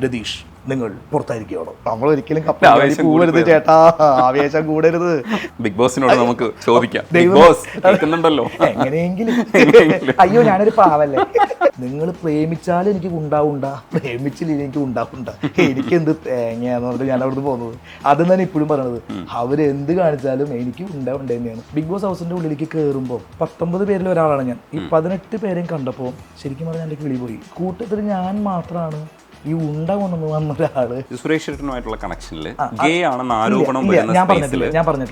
രതീഷ്, നിങ്ങൾ പുറത്തായിരിക്കുകയാണോ? നമ്മൾ ഒരിക്കലും കൂടരുത് ചേട്ടാ, ആവേശം കൂടരുത്. ബിഗ് ബോസിനോട് നമുക്ക് ചോദിക്കാം. ബിഗ് ബോസ് കേൾക്കുന്നുണ്ടല്ലോ, എങ്ങനെയെങ്കിലും. അയ്യോ, ഞാനൊരു പാവല്ലേ. നിങ്ങൾ പ്രേമിച്ചാലും എനിക്ക് ഉണ്ടാവുണ്ട, പ്രേമിച്ചില്ല എനിക്ക് ഉണ്ടാവുണ്ട. എനിക്ക് എന്ത് തേങ്ങയാന്ന് പറഞ്ഞിട്ട് ഞാൻ അവിടുന്ന് പോകുന്നത്. അത് തന്നെ ഇപ്പോഴും പറയണത്. അവരെന്ത് കാണിച്ചാലും എനിക്ക് ഉണ്ടാവുണ്ട തന്നെയാണ്. ബിഗ് ബോസ് ഹൗസിന്റെ ഉള്ളിലേക്ക് കയറുമ്പോൾ 19 പേരിൽ ഒരാളാണ് ഞാൻ. ഈ 18 പേരെയും കണ്ടപ്പോൾ ശരിക്കും പറഞ്ഞാൽ എൻ്റെ കിളി പോയി. കൂട്ടത്തിൽ ഞാൻ മാത്രമാണ് ഈ ഉണ്ട കൊണ്ടു വന്ന ഒരാള്. സുരേഷ് ചേട്ടനുമായിട്ടുള്ള കണക്ഷനിൽ ഗേ ആണെന്ന് ആരോപണം ഞാൻ പറഞ്ഞിട്ടില്ല.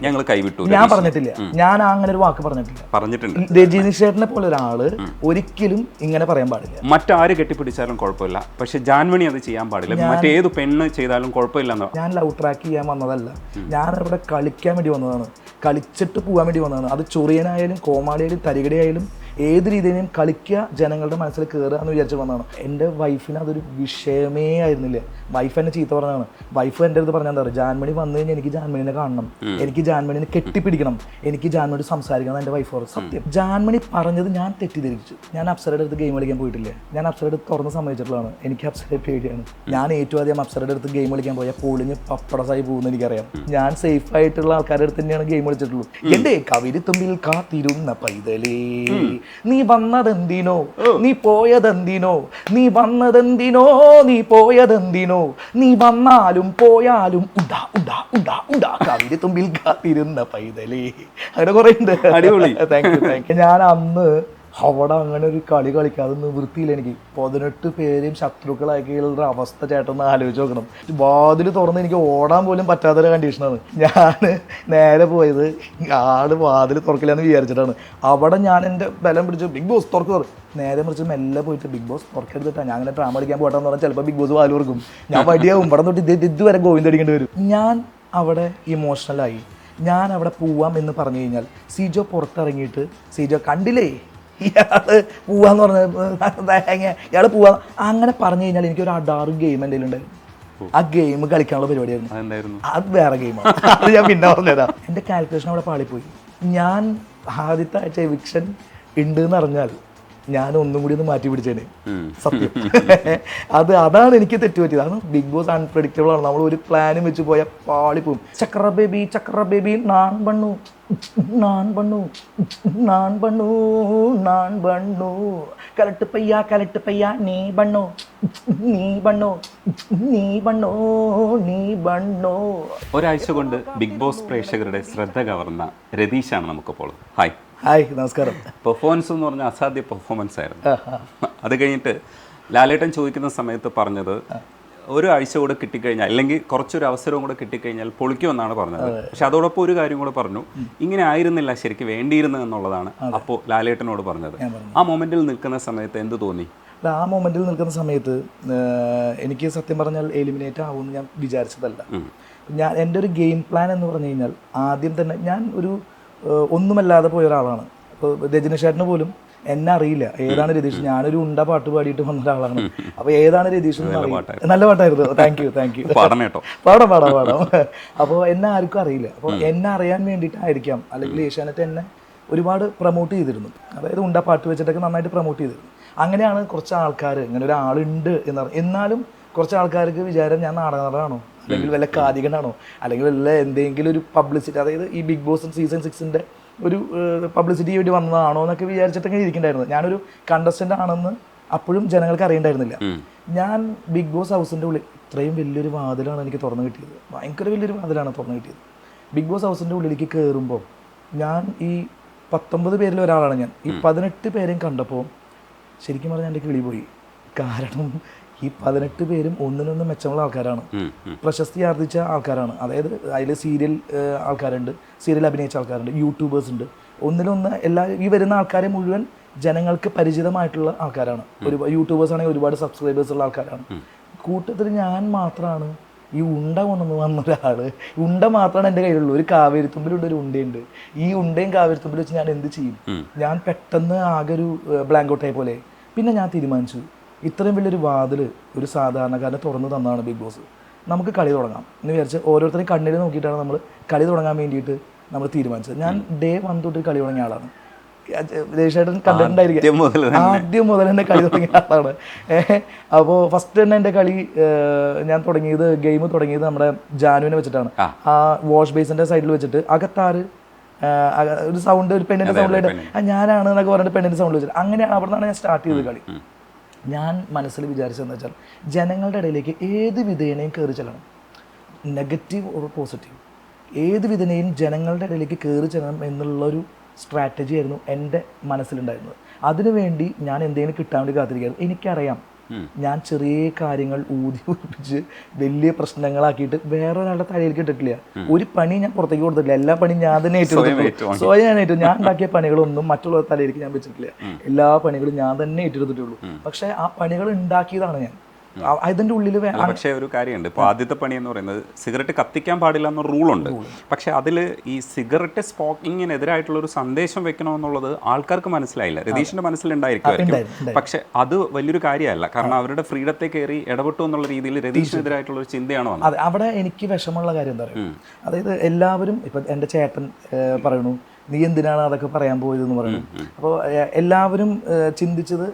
ഞങ്ങൾ കൈവിട്ടു. ഞാൻ പറഞ്ഞിട്ടില്ല. ഞാൻ അങ്ങനെ ഒരു വാക്ക് പറഞ്ഞിട്ടുണ്ട്. രജനീഷ് ചേട്ടനെ പോലെ ഒരാള് ഒരിക്കലും ഇങ്ങനെ പറയാൻ പാടില്ല. മറ്റാര് കെട്ടിപ്പിടിച്ചാലും കുഴപ്പമില്ല, പക്ഷെ ജാൻമണി അത് ചെയ്യാൻ പാടില്ല. മറ്റേത് പെണ്ണ് ചെയ്താലും കുഴപ്പമില്ലെന്നോ. ഞാൻ ലവ് ട്രാക്ക് ചെയ്യാൻ വന്നതല്ല. ഞാൻ ഇവിടെ കളിക്കാൻ വേണ്ടി വന്നതാണ്. കളിച്ചിട്ട് പോകാൻ വേണ്ടി വന്നതാണ്. അത് ചൊറിയനായാലും കോമാളിയായാലും തരികടയായാലും ഏത് രീതിയിലും കളിക്കുക, ജനങ്ങളുടെ മനസ്സിൽ കയറുക എന്ന് വിചാരിച്ച് വന്നതാണ്. എൻ്റെ വൈഫിന് അതൊരു വിഷയമേ ആയിരുന്നില്ല. വൈഫ് എന്നെ ചീത്ത പറഞ്ഞതാണ്. വൈഫ് എൻ്റെ അടുത്ത് പറഞ്ഞാൽ എന്താ പറയുക, ജാൻമണി വന്നു കഴിഞ്ഞാൽ എനിക്ക് ജാൻമണിനെ കാണണം, എനിക്ക് ജാൻമണിനെ കെട്ടിപ്പിടിക്കണം, എനിക്ക് ജാൻമണി സംസാരിക്കണം. എൻ്റെ വൈഫ് പറഞ്ഞു. സത്യം, ജാൻമണി പറഞ്ഞത് ഞാൻ തെറ്റിദ്ധരിച്ചു. ഞാൻ അപ്സരയുടെ അടുത്ത് ഗെയിം കളിക്കാൻ പോയിട്ടില്ല. ഞാൻ അപ്സരയുടെ അടുത്ത് തുറന്ന് സമ്മതിച്ചിട്ടുള്ളതാണ്. എനിക്ക് അപ്സരയെ പേടിയാണ്. ഞാൻ ഏറ്റവും ആദ്യം അപ്സരയുടെ അടുത്ത് ഗെയിം കളിക്കാൻ പോയാൽ പൊളിഞ്ഞ് പപ്പടസായി പോകുമെന്ന് എനിക്കറിയാം. ഞാൻ സേഫ് ആയിട്ടുള്ള ആൾക്കാരുടെ അടുത്ത് തന്നെയാണ് ഗെയിം കളിച്ചിട്ടുള്ളൂ. എൻ്റെ കവിരിത്തുമ്പിൽ കാത്തിരുന്ന പൈതലേ, നീ വന്നതെന്തിനോ, നീ പോയതെന്തിനോ, നീ വന്നതെന്തിനോ, നീ പോയതെന്തിനോ, നീ വന്നാലും പോയാലും ഉടാ ഉടാ ഉടാ ഉടാ കവിരിത്തുമ്പിൽ കാത്തിരുന്ന പൈതലേ. അങ്ങനെ കുറെ ഉണ്ട്. അടിപൊളി. Thank you. ഞാൻ അന്ന് അവിടെ അങ്ങനെ ഒരു കളി കളിക്കാതെ നിവൃത്തിയില്ല. എനിക്ക് 18 പേരെയും ശത്രുക്കളാക്കിയുള്ള അവസ്ഥ ചേട്ടൊന്ന് ആലോചിച്ച് നോക്കണം. വാതിൽ തുറന്ന് എനിക്ക് ഓടാൻ പോലും പറ്റാത്തൊരു കണ്ടീഷനാണ്. ഞാൻ നേരെ പോയത് ആള് വാതിൽ തുറക്കില്ലെന്ന് വിചാരിച്ചിട്ടാണ്. അവിടെ ഞാൻ എൻ്റെ ബലം പിടിച്ച് ബിഗ് ബോസ് തുറക്കുക, നേരെ മറിച്ച് മെല്ലെ പോയിട്ട് ബിഗ് ബോസ് തുറക്കെടുത്തിട്ടാണ് ഞാൻ അങ്ങനെ ഡ്രാമ കളിക്കാൻ പോട്ടെന്ന് പറഞ്ഞാൽ ചിലപ്പോൾ ബിഗ് ബോസ് വാല് തുറക്കും. ഞാൻ വടിയാവും. ഇവിടെ തൊട്ട് ഇതുവരെ ഗോവിന്ദടിക്കേണ്ടി വരും. ഞാൻ അവിടെ ഇമോഷണലായി. ഞാൻ അവിടെ പോവാം എന്ന് പറഞ്ഞു കഴിഞ്ഞാൽ സിജോ പുറത്തിറങ്ങിയിട്ട് സിജോ കണ്ടില്ലേ ഇയാള് പോവാന്ന് പറഞ്ഞ ഇയാൾ പോവാ അങ്ങനെ പറഞ്ഞു കഴിഞ്ഞാൽ എനിക്കൊരു അടാറ് ഗെയിം എന്തെങ്കിലും ഉണ്ടായിരുന്നു. ആ ഗെയിം കളിക്കാനുള്ള പരിപാടിയായിരുന്നു. അത് വേറെ ഗെയിമാണ്. അത് ഞാൻ പിന്നെ പറഞ്ഞുതരാം. എൻ്റെ കാൽക്കുലേഷൻ അവിടെ പാളിപ്പോയി. ഞാൻ ആദ്യത്തെ ആഴ്ച എവിക്ഷൻ ഉണ്ട് എന്ന് അറിഞ്ഞാൽ ഞാൻ ഒന്നും കൂടി ഒന്ന് മാറ്റി പിടിച്ചേനെ. സത്യം, അതാണ് എനിക്ക് തെറ്റുപറ്റിയത്. അതാണ് ബിഗ് ബോസ് അൺപ്രഡിക്റ്റബിൾ ആണ്. നമ്മൾ ഒരു പ്ലാനും വെച്ച് പോയാൽ പാളിപ്പോവും. ചക്ര ബേബി നാൻ ബണ്ണു നാൻ ബണ്ണു നാൻ ബണ്ണു നാൻ ബണ്ണു കലട്ട് പയ്യ നീ ബണ്ണു നീ ബണ്ണു നീ ബണ്ണു നീ ബണ്ണു. ഒരാഴ്ച കൊണ്ട് ബിഗ് ബോസ് പ്രേക്ഷകരുടെ ശ്രദ്ധ കവർന്ന രതീഷാണ് നമുക്കിപ്പോൾ. ഹായ്. ഹായ്, നമസ്കാരം. പെർഫോമൻസ് എന്ന് പറഞ്ഞാൽ അസാധ്യ പെർഫോമൻസ് ആയിരുന്നു. അത് കഴിഞ്ഞിട്ട് ലാലേട്ടൻ ചോദിക്കുന്ന സമയത്ത് പറഞ്ഞത് ഒരാഴ്ച കൂടെ കിട്ടിക്കഴിഞ്ഞാൽ അല്ലെങ്കിൽ കുറച്ചൊരു അവസരവും കൂടെ കിട്ടിക്കഴിഞ്ഞാൽ പൊളിക്കുമെന്നാണ് പറഞ്ഞത്. പക്ഷെ അതോടൊപ്പം ഒരു കാര്യം കൂടെ പറഞ്ഞു, ഇങ്ങനെ ആയിരുന്നില്ല ശരിക്കും വേണ്ടിയിരുന്നത് എന്നുള്ളതാണ് അപ്പോൾ ലാലേട്ടനോട് പറഞ്ഞത്. ആ മൊമെന്റിൽ നിൽക്കുന്ന സമയത്ത് എന്ത് തോന്നി? ആ മൊമെന്റിൽ നിൽക്കുന്ന സമയത്ത് എനിക്ക് സത്യം പറഞ്ഞാൽ എലിമിനേറ്റ് ആവുമെന്ന് ഞാൻ വിചാരിച്ചതല്ല. എൻ്റെ ഒരു ഗെയിം പ്ലാൻ എന്ന് പറഞ്ഞു കഴിഞ്ഞാൽ ആദ്യം തന്നെ ഞാൻ ഒരു ഒന്നുമല്ലാതെ പോയ ഒരാളാണ്. ഇപ്പോൾ രജനീഷ് ചേട്ടന് പോലും എന്നെ അറിയില്ല, ഏതാണ് രതീഷ്. ഞാനൊരു ഉണ്ട പാട്ട് പാടിയിട്ട് വന്ന ഒരാളാണ്. അപ്പോൾ ഏതാണ് രതീഷ് എന്ന് അറിയില്ല. നല്ല പാട്ടായിരുന്നു. Thank you. പാടാം. അപ്പോൾ എന്നെ ആർക്കും അറിയില്ല. അപ്പോൾ എന്നെ അറിയാൻ വേണ്ടിയിട്ടായിരിക്കാം, അല്ലെങ്കിൽ ഏഷ്യാനെറ്റ് എന്നെ ഒരുപാട് പ്രൊമോട്ട് ചെയ്തിരുന്നു. അതായത് ഉണ്ട പാട്ട് വെച്ചിട്ടൊക്കെ നന്നായിട്ട് പ്രൊമോട്ട് ചെയ്തിരുന്നു. അങ്ങനെയാണ് കുറച്ച് ആൾക്കാർ ഇങ്ങനെ ഒരാളുണ്ട് എന്നാലും കുറച്ച് ആൾക്കാർക്ക് വിചാരം ഞാൻ നാടകനാണോ, അല്ലെങ്കിൽ വല്ല കാതികനാണോ, അല്ലെങ്കിൽ വല്ല എന്തെങ്കിലും ഒരു പബ്ലിസിറ്റി, അതായത് ഈ ബിഗ് ബോസ് സീസൺ 6 ഒരു പബ്ലിസിറ്റി വേണ്ടി വന്നതാണോ എന്നൊക്കെ വിചാരിച്ചിട്ടൊക്കെ ഇരിക്കണ്ടായിരുന്നു. ഞാനൊരു കണ്ടസ്റ്റൻ്റ് ആണെന്ന് അപ്പോഴും ജനങ്ങൾക്ക് അറിയണ്ടായിരുന്നില്ല. ഞാൻ ബിഗ് ബോസ് ഹൗസിൻ്റെ ഉള്ളിൽ ഇത്രയും വലിയൊരു വാതിലാണ് എനിക്ക് തുറന്നു കിട്ടിയത്. ഭയങ്കര വലിയൊരു വാതിലാണ് തുറന്നു കിട്ടിയത്. ബിഗ് ബോസ് ഹൗസിൻ്റെ ഉള്ളിലേക്ക് കയറുമ്പോൾ ഞാൻ ഈ 19 പേരിൽ ഒരാളാണ് ഞാൻ. ഈ 18 പേരെയും കണ്ടപ്പോൾ ശരിക്കും പറഞ്ഞാൽ എൻ്റെ കിളി പോയി. കാരണം ഈ 18 പേരും ഒന്നിനൊന്ന് മെച്ചമുള്ള ആൾക്കാരാണ്, പ്രശസ്തി ആർജിച്ച ആൾക്കാരാണ്. അതായത് അതിൽ സീരിയൽ ആൾക്കാരുണ്ട്, സീരിയൽ അഭിനയിച്ച ആൾക്കാരുണ്ട്, യൂട്യൂബേഴ്സ് ഉണ്ട്. ഒന്നിലൊന്ന് ഈ വരുന്ന ആൾക്കാരെ മുഴുവൻ ജനങ്ങൾക്ക് പരിചിതമായിട്ടുള്ള ആൾക്കാരാണ്. യൂട്യൂബേഴ്സ് ആണെങ്കിൽ ഒരുപാട് സബ്സ്ക്രൈബേഴ്സ് ഉള്ള ആൾക്കാരാണ്. കൂട്ടത്തിൽ ഞാൻ മാത്രമാണ് ഈ ഉണ്ട കൊണ്ടു വന്ന ഒരാൾ. ഉണ്ട മാത്രമാണ് എൻ്റെ കയ്യിലുള്ളൂ. ഒരു കാവേരിത്തുമ്പിലുള്ള ഒരു ഉണ്ടയുണ്ട്. ഈ ഉണ്ടയും കാവേരിത്തുമ്പിൽ വെച്ച് ഞാൻ എന്ത് ചെയ്യും? ഞാൻ പെട്ടെന്ന് ആകെ ഒരു ബ്ലാങ്ക് ഔട്ടായ പോലെ. പിന്നെ ഞാൻ തീരുമാനിച്ചു, ഇത്രയും വലിയൊരു വാതിൽ ഒരു സാധാരണക്കാരനെ തുറന്നു തന്നതാണ് ബിഗ് ബോസ്. നമുക്ക് കളി തുടങ്ങാം എന്ന് വിചാരിച്ച് ഓരോരുത്തരെയും കണ്ണിൽ നോക്കിയിട്ടാണ് നമ്മൾ കളി തുടങ്ങാൻ വേണ്ടിയിട്ട് നമ്മൾ തീരുമാനിച്ചത്. ഞാൻ ഡേ 1 തൊട്ട് കളി തുടങ്ങിയ ആളാണ്. രജിഷേട്ടൻ കണ്ടിട്ടുണ്ടായിരിക്കും, ആദ്യം മുതൽ തന്നെ കളി തുടങ്ങിയ ആളാണ്. അപ്പോൾ ഫസ്റ്റ് തന്നെ എൻ്റെ കളി ഞാൻ ഗെയിം തുടങ്ങിയത് നമ്മുടെ ജാനുവിനെ വെച്ചിട്ടാണ്. ആ വാഷ് ബേസിൻ്റെ സൈഡിൽ വെച്ചിട്ട് അകത്താറ് ഒരു സൗണ്ട്, ഒരു പെണ്ണിൻ്റെ സൗണ്ടിലായിട്ട് ഞാനാണ് എന്നൊക്കെ പറഞ്ഞിട്ട് പെണ്ണിൻ്റെ സൗണ്ട് വെച്ചിട്ട് അങ്ങനെയാണ് അവിടെ നിന്നാണ് ഞാൻ സ്റ്റാർട്ട് ചെയ്തത് കളി. ഞാൻ മനസ്സിൽ വിചാരിച്ചതെന്ന് വെച്ചാൽ ജനങ്ങളുടെ ഇടയിലേക്ക് ഏത് വിധേനയും കയറി ചെല്ലണം, നെഗറ്റീവ് ഓർ പോസിറ്റീവ്, ഏത് വിധേനയും ജനങ്ങളുടെ ഇടയിലേക്ക് കയറി ചെല്ലണം എന്നുള്ളൊരു സ്ട്രാറ്റജി ആയിരുന്നു എൻ്റെ മനസ്സിലുണ്ടായിരുന്നത്. അതിനുവേണ്ടി ഞാൻ എന്തെങ്കിലും കിട്ടാൻ വേണ്ടി കാത്തിരിക്കുകയായിരുന്നു. എനിക്കറിയാം ഞാൻ ചെറിയ കാര്യങ്ങൾ ഊതിപ്പിച്ച് വലിയ പ്രശ്നങ്ങളാക്കിയിട്ട് വേറൊരാളുടെ തലയിലേക്ക് ഇട്ടിട്ടില്ല. ഒരു പണി ഞാൻ പുറത്തേക്ക് കൊടുത്തിട്ടില്ല, എല്ലാ പണിയും ഞാൻ തന്നെ ഏറ്റെടുത്തിട്ടുള്ളൂ. സ്വയം ഞാൻ ഏറ്റു. ഞാൻ ഉണ്ടാക്കിയ പണികളൊന്നും മറ്റുള്ള തലയിലേക്ക് ഞാൻ വെച്ചിട്ടില്ല. എല്ലാ പണികളും ഞാൻ തന്നെ ഏറ്റെടുത്തിട്ടുള്ളൂ. പക്ഷെ ആ പണികൾ ഉണ്ടാക്കിയതാണ് ഞാൻ. അതിൻ്റെ ഉള്ളിൽ പക്ഷേ ഒരു കാര്യമുണ്ട്. ഇപ്പോൾ ആദ്യത്തെ പണി എന്ന് പറയുന്നത് സിഗരറ്റ് കത്തിക്കാൻ പാടില്ല എന്നൊരു റൂളുണ്ട്. പക്ഷെ അതിൽ ഈ സിഗരറ്റ് സ്മോക്കിങ്ങിനെതിരായിട്ടുള്ള ഒരു സന്ദേശം വെക്കണമെന്നുള്ളത് ആൾക്കാർക്ക് മനസ്സിലായില്ല. രതീഷിന്റെ മനസ്സിലുണ്ടായിരിക്കും, പക്ഷെ അത് വലിയൊരു കാര്യമല്ല. കാരണം അവരുടെ ഫ്രീഡത്തെ കയറി ഇടപെട്ടു എന്നുള്ള രീതിയിൽ രതീഷിനെതിരായിട്ടുള്ള ഒരു ചിന്തയാണ് വന്നത്. അതെ, അവിടെ എനിക്ക് വിഷമമുള്ള കാര്യം എന്താ പറയുക, അതായത് എല്ലാവരും ഇപ്പം എൻ്റെ ചേട്ടൻ പറയണു നീ എന്തിനാണ് അതൊക്കെ പറയാൻ പോയതെന്ന് പറയുന്നു. അപ്പോൾ എല്ലാവരും ചിന്തിച്ചത്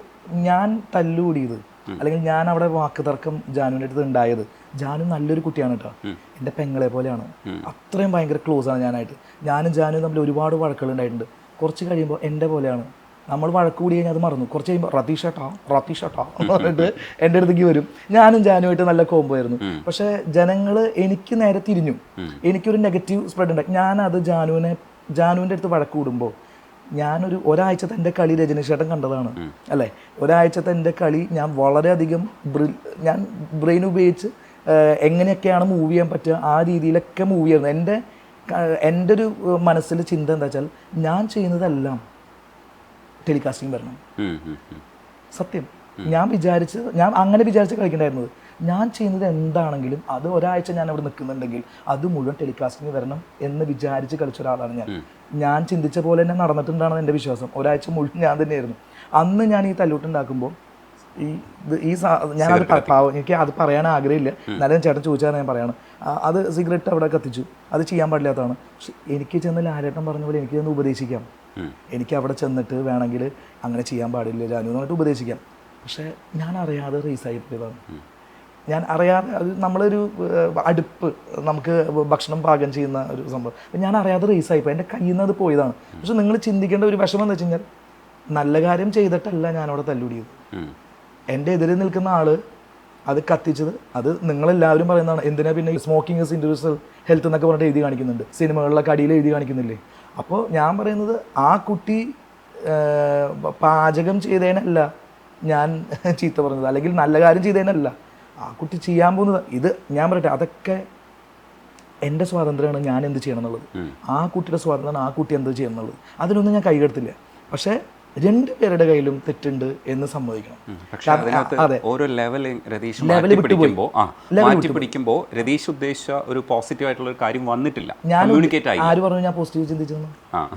ഞാൻ തല്ലുകൂടിയത് അല്ലെങ്കിൽ ഞാൻ അവിടെ വാക്ക് തർക്കം ജാനുവിൻ്റെ അടുത്ത് ഉണ്ടായത്. ജാനു നല്ലൊരു കുട്ടിയാണ് കേട്ടോ, എൻ്റെ പെങ്ങളെ പോലെയാണ്, അത്രയും ഭയങ്കര ക്ലോസ് ആണ് ഞാനായിട്ട്. ഞാനും ജാനുവും തമ്മിൽ ഒരുപാട് വഴക്കുകൾ ഉണ്ടായിട്ടുണ്ട്. കുറച്ച് കഴിയുമ്പോൾ എൻ്റെ പോലെയാണ്, നമ്മൾ വഴക്ക് കൂടി കഴിഞ്ഞാൽ അത് മറന്നു. കുറച്ച് കഴിയുമ്പോൾ റതീഷട്ടാ എന്ന് പറഞ്ഞിട്ട് എൻ്റെ അടുത്തേക്ക് വരും. ഞാനും ജാനുവായിട്ട് നല്ല കോംബോ ആയിരുന്നു. പക്ഷേ ജനങ്ങൾ എനിക്ക് നേരെ തിരിഞ്ഞു, എനിക്കൊരു നെഗറ്റീവ് സ്പ്രെഡ് ഉണ്ടായി. ഞാനത് ജാനുവിൻ്റെ അടുത്ത് വഴക്ക് കൂടുമ്പോൾ ഒരാഴ്ചത്തെ എൻ്റെ കളി രജനീഷ് ചേട്ടൻ കണ്ടതാണ് അല്ലേ. ഒരാഴ്ചത്തെ എൻ്റെ കളി ഞാൻ വളരെയധികം ഞാൻ ബ്രെയിൻ ഉപയോഗിച്ച് എങ്ങനെയൊക്കെയാണ് മൂവ് ചെയ്യാൻ പറ്റുക ആ രീതിയിലൊക്കെ മൂവ് ചെയ്യുന്നത്. എൻ്റെ ഒരു മനസ്സിൽ ചിന്ത എന്താ വെച്ചാൽ ഞാൻ ചെയ്യുന്നതെല്ലാം ടെലികാസ്റ്റിംഗ് വരണം. സത്യം ഞാൻ അങ്ങനെ വിചാരിച്ച് കളിക്കണ്ടായിരുന്നത്. ഞാൻ ചെയ്യുന്നത് എന്താണെങ്കിലും അത് ഒരാഴ്ച ഞാൻ അവിടെ നിൽക്കുന്നുണ്ടെങ്കിൽ അത് മുഴുവൻ ടെലികാസ്റ്റിംഗ് വരണം എന്ന് വിചാരിച്ച് കളിച്ച ഒരാളാണ് ഞാൻ ചിന്തിച്ച പോലെ തന്നെ നടന്നിട്ടുണ്ടാണെന്ന് എൻ്റെ വിശ്വാസം. ഒരാഴ്ച മുഴുവൻ ഞാൻ തന്നെയായിരുന്നു. അന്ന് ഞാൻ ഈ തല്ലൂട്ടുണ്ടാക്കുമ്പോൾ എനിക്ക് അത് പറയാൻ ആഗ്രഹമില്ല, എന്നാലും ചേട്ടൻ ചോദിച്ചാൽ ഞാൻ പറയണം. അത് സിഗരറ്റ് അവിടെ കത്തിച്ചു, അത് ചെയ്യാൻ പാടില്ലാത്തതാണ്. പക്ഷെ എനിക്ക് ചെന്ന് ലാലേട്ടൻ പറഞ്ഞ പോലെ എനിക്ക് ചെന്ന് ഉപദേശിക്കാം. എനിക്ക് അവിടെ ചെന്നിട്ട് വേണമെങ്കിൽ അങ്ങനെ ചെയ്യാൻ പാടില്ല ജാനു എന്ന് പറഞ്ഞിട്ട് ഉപദേശിക്കാം. പക്ഷേ ഞാൻ അറിയാതെ റീസായി പോയതാണ്. ഞാൻ അറിയാതെ അത് നമ്മളൊരു അടുപ്പ് നമുക്ക് ഭക്ഷണം പാകം ചെയ്യുന്ന ഒരു സംഭവം ഞാൻ അറിയാതെ റീസായിപ്പോൾ എൻ്റെ കയ്യിൽ നിന്ന് അത് പോയതാണ്. പക്ഷെ നിങ്ങൾ ചിന്തിക്കേണ്ട ഒരു വിഷമം എന്ന് വെച്ച് കഴിഞ്ഞാൽ നല്ല കാര്യം ചെയ്തിട്ടല്ല ഞാനവിടെ തല്ലുടിയത്. എൻ്റെ എതിരെ നിൽക്കുന്ന ആള് അത് കത്തിച്ചത്, അത് നിങ്ങളെല്ലാവരും പറയുന്നതാണ്. എന്തിനാ പിന്നെ സ്മോക്കിംഗ് ഇസ് ഇൻഡിവിജ്വൽ ഹെൽത്ത് എന്നൊക്കെ പറഞ്ഞിട്ട് എഴുതി കാണിക്കുന്നുണ്ട്, സിനിമകളിലൊക്കെ അടിയിൽ എഴുതി കാണിക്കുന്നില്ലേ. അപ്പോൾ ഞാൻ പറയുന്നത് ആ കുട്ടി പാചകം ചെയ്തതിനല്ല ഞാൻ ചീത്ത പറഞ്ഞത്, അല്ലെങ്കിൽ നല്ല കാര്യം ചെയ്തതിനല്ല ആ കുട്ടി ചെയ്യാൻ പോകുന്നത്. ഇത് ഞാൻ പറയട്ടെ, അതൊക്കെ എൻ്റെ സ്വാതന്ത്ര്യമാണ്, ഞാൻ എന്ത് ചെയ്യണം എന്നുള്ളത്. ആ കുട്ടിയുടെ സ്വാതന്ത്ര്യമാണ് ആ കുട്ടി എന്ത് ചെയ്യണം എന്നുള്ളത്. അതിനൊന്നും ഞാൻ കൈകടത്തില്ല. പക്ഷേ രണ്ടുപേരുടെ കയ്യിലും തെറ്റുണ്ട് എന്ന് സമ്മതിക്കണം. അതെ, ഓരോ ലെവൽ രതീഷ് മാറ്റി പിടിക്കുമ്പോൾ രതീഷ് ഉദ്ദേശിച്ച ഒരു പോസിറ്റീവ് ആയിട്ടുള്ള ഒരു കാര്യം വന്നിട്ടില്ല. ആര് പറഞ്ഞു ഞാൻ പോസിറ്റീവ് ചിന്തിച്ചെന്ന്?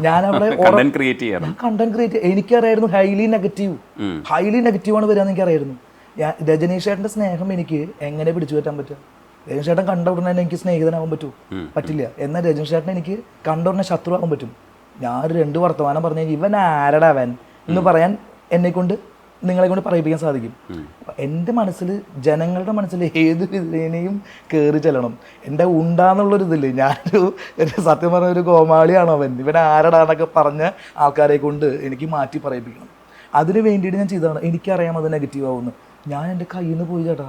ഞാൻ അവിടെ കണ്ടന്റ് ക്രിയേറ്റ് എനിക്കറിയായിരുന്നു ഹൈലി നെഗറ്റീവാണ് വരിക എന്ന് എനിക്കറിയായിരുന്നു. രജനീഷ് ചേട്ടൻ്റെ സ്നേഹം എനിക്ക് എങ്ങനെ പിടിച്ചു പറ്റാൻ പറ്റുക? രജനീഷ് ചേട്ടൻ കണ്ട ഉടനെ എനിക്ക് സ്നേഹിതനാവാൻ പറ്റില്ല. എന്നാൽ രജനീഷ് ചേട്ടൻ എനിക്ക് കണ്ട ഉടനെ ശത്രുവാകാൻ പറ്റും. ഞാൻ 2 വർത്തമാനം പറഞ്ഞു കഴിഞ്ഞാൽ ഇവൻ ആരടാ അവൻ എന്ന് പറയാൻ നിങ്ങളെ കൊണ്ട് പറയിപ്പിക്കാൻ സാധിക്കും. എൻ്റെ മനസ്സിൽ, ജനങ്ങളുടെ മനസ്സിൽ ഏത് വിധേനയും കയറി ചെല്ലണം. എൻ്റെ ഉണ്ടാന്നുള്ളൊരിതില്ലേ, സത്യം പറഞ്ഞ ഒരു കോമാളിയാണോ അവൻ, ഇവൻ ആരടാന്നൊക്കെ പറഞ്ഞ ആൾക്കാരെ കൊണ്ട് എനിക്ക് മാറ്റി പറയിപ്പിക്കണം. അതിന് വേണ്ടിയിട്ട് ഞാൻ ചെയ്തതാണ്. എനിക്കറിയാം അത് നെഗറ്റീവ് ആവുമെന്ന്. ഞാൻ എൻ്റെ കയ്യിൽ നിന്ന് പോയി ചേട്ടാ,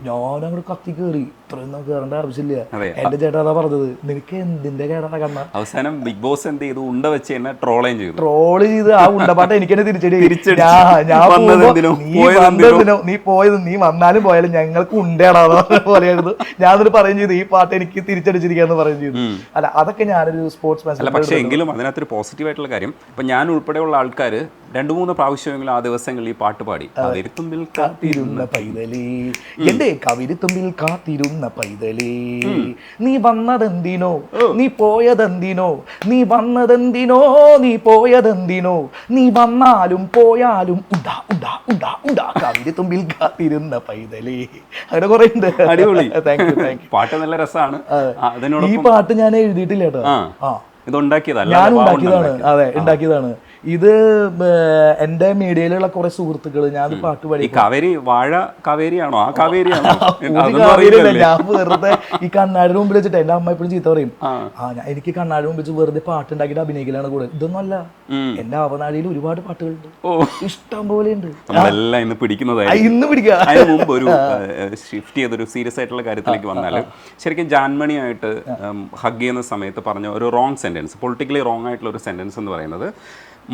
ഞാൻ അങ്ങോട്ട് കത്തി കയറി. ഇത്രയൊന്നും കയറേണ്ട ആവശ്യമില്ല. എൻ്റെ ചേട്ടാ അതാ പറഞ്ഞത്, നിനക്ക് എന്തിന്റെ കേടാ കണ്ണ. അവസാനം ബിഗ് ബോസ് എന്ത് ചെയ്തു? ഉണ്ട വെച്ച് ട്രോള് ചെയ്ത് ആ ഉണ്ടപ്പാട്ട് എനിക്ക് തന്നെ നീ പോയത്, നീ വന്നാലും പോയാലും ഞങ്ങൾക്ക് ഉണ്ടേടാ പോലെയായിരുന്നു. ഞാനൊരു പറയുകയും ചെയ്തു, ഈ പാട്ട് എനിക്ക് തിരിച്ചടിച്ചിരിക്കാന്ന് പറയുകയും ചെയ്തു. അല്ല, അതൊക്കെ ഞാനൊരു സ്പോർട്സ് മാൻ. പക്ഷേ എങ്കിലും അതിനകത്തൊരു പോസിറ്റീവ് ആയിട്ടുള്ള കാര്യം, ഇപ്പൊ ഞാൻ ഉൾപ്പെടെയുള്ള ആൾക്കാർ 2-3 പ്രാവശ്യമെങ്കിലും ആ ദിവസങ്ങളിൽ ഈ പാട്ട് പാടി. പൈതലേ, എന്റെ കവിരിത്തുമ്പിൽ കാത്തിരുന്ന പൈതലേ, നീ വന്നതെന്തിനോ, നീ പോയതെന്തിനോ, നീ വന്നതെന്തിനോ, നീ പോയതെന്തിനോ, നീ വന്നാലും പോയാലും ഉണ്ടാ ഉണ്ടാ ഉണ്ടാ ഉണ്ടാ കവിരിത്തുമ്പിൽ കാത്തിരുന്ന പൈതലേ. അങ്ങനെ കുറെ ഉണ്ട്. അടിപൊളി. Thank you. പാട്ട് നല്ല രസമാണ്. ഈ പാട്ട് ഞാൻ എഴുതിയിട്ടില്ല കേട്ടോ, ഇത് ഉണ്ടാക്കിയതല്ല, ഞാൻ ഉണ്ടാക്കിയതാണ്. അതെ, ഉണ്ടാക്കിയതാണ്. ഇത് എൻ്റെ മീഡിയയിലുള്ള കുറെ സുഹൃത്തുക്കൾ ഞാൻ പാട്ട് പാടി ഈ കാവേരി വാഴ കാവേരിയാണോ ആ കാവേരിയാണോ ഞാൻ വെറുതെ ഈ കണ്ണാടിന് മുമ്പിൽ വെച്ചിട്ട് എൻ്റെ അമ്മ എപ്പോഴും ചീത്ത പറയും എനിക്ക് കണ്ണാടിന് മുമ്പിൽ വെച്ച് വെറുതെ പാട്ടുണ്ടാക്കിയിട്ട് അഭിനയിക്കലാണ് കൂടുതൽ. ഇതൊന്നും അല്ല, എൻ്റെ അവനാടിയിൽ ഒരുപാട് പാട്ടുകളുണ്ട്, ഇഷ്ടം പോലെ ഉണ്ട്. നമ്മളെല്ലാം ഇന്ന് പിടിക്കുന്നതായി ഇന്ന് പിടിക്കുക. അതിന് മുമ്പ് ഒരു ഷിഫ്റ്റ് ചെയ്തൊരു സീരിയസ് ആയിട്ടുള്ള കാര്യത്തിലേക്ക് വന്നാൽ ശരിക്കും ജാൻമണിയായിട്ട് ഹഗ് ചെയ്യുന്ന സമയത്ത് പറഞ്ഞ ഒരു റോങ് സെന്റൻസ്, പൊളിറ്റിക്കലി റോങ് ആയിട്ടുള്ള ഒരു സെന്റൻസ് എന്ന് പറയുന്നത്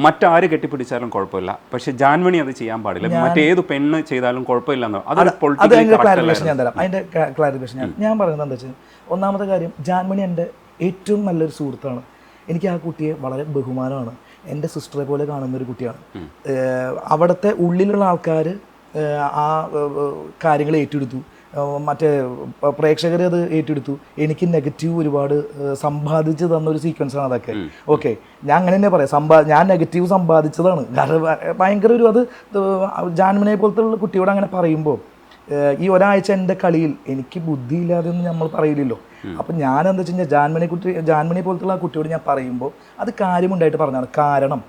മറ്റാര് കെട്ടിപ്പിടിച്ചാലും കുഴപ്പമില്ല, പക്ഷെ ജാൻമണി അത് ചെയ്യാൻ പാടില്ല, മറ്റേത് പെണ്ണ് ചെയ്താലും കുഴപ്പമില്ല എന്നോ അതൊരു ക്ലാരിഫിക്കേഷൻ ഞാൻ തരാം. അതിന്റെ ക്ലാരിഫിക്കേഷൻ ഞാൻ പറയുന്നത് എന്താ വെച്ചാൽ, ഒന്നാമത്തെ കാര്യം ജാൻമണി എൻ്റെ ഏറ്റവും നല്ലൊരു സുഹൃത്താണ്. എനിക്ക് ആ കുട്ടിയെ വളരെ ബഹുമാനമാണ്, എൻ്റെ സിസ്റ്ററെ പോലെ കാണുന്ന ഒരു കുട്ടിയാണ്. അവിടുത്തെ ഉള്ളിലുള്ള ആൾക്കാർ ആ കാര്യങ്ങൾ ഏറ്റെടുത്തു, മറ്റേ പ്രേക്ഷകർ അത് ഏറ്റെടുത്തു. എനിക്ക് നെഗറ്റീവ് ഒരുപാട് സമ്പാദിച്ച് തന്നൊരു സീക്വൻസാണ് അതൊക്കെ. ഓക്കെ, ഞാൻ അങ്ങനെ തന്നെ പറയാം, ഞാൻ നെഗറ്റീവ് സമ്പാദിച്ചതാണ്. കാരണം ഭയങ്കര ഒരു അത് ജാൻമണിയെ പോലത്തെ കുട്ടിയോട് അങ്ങനെ പറയുമ്പോൾ ഈ ഒരാഴ്ച എൻ്റെ കളിയിൽ എനിക്ക് ബുദ്ധിയില്ലാതെ ഒന്നും നമ്മൾ പറയില്ലല്ലോ. അപ്പം ഞാൻ എന്താ വെച്ച് കഴിഞ്ഞാൽ ജാൻമണി പോലത്തുള്ള ആ കുട്ടിയോട് ഞാൻ പറയുമ്പോൾ അത് കാര്യമുണ്ടായിട്ട് പറഞ്ഞാണ്. കാരണം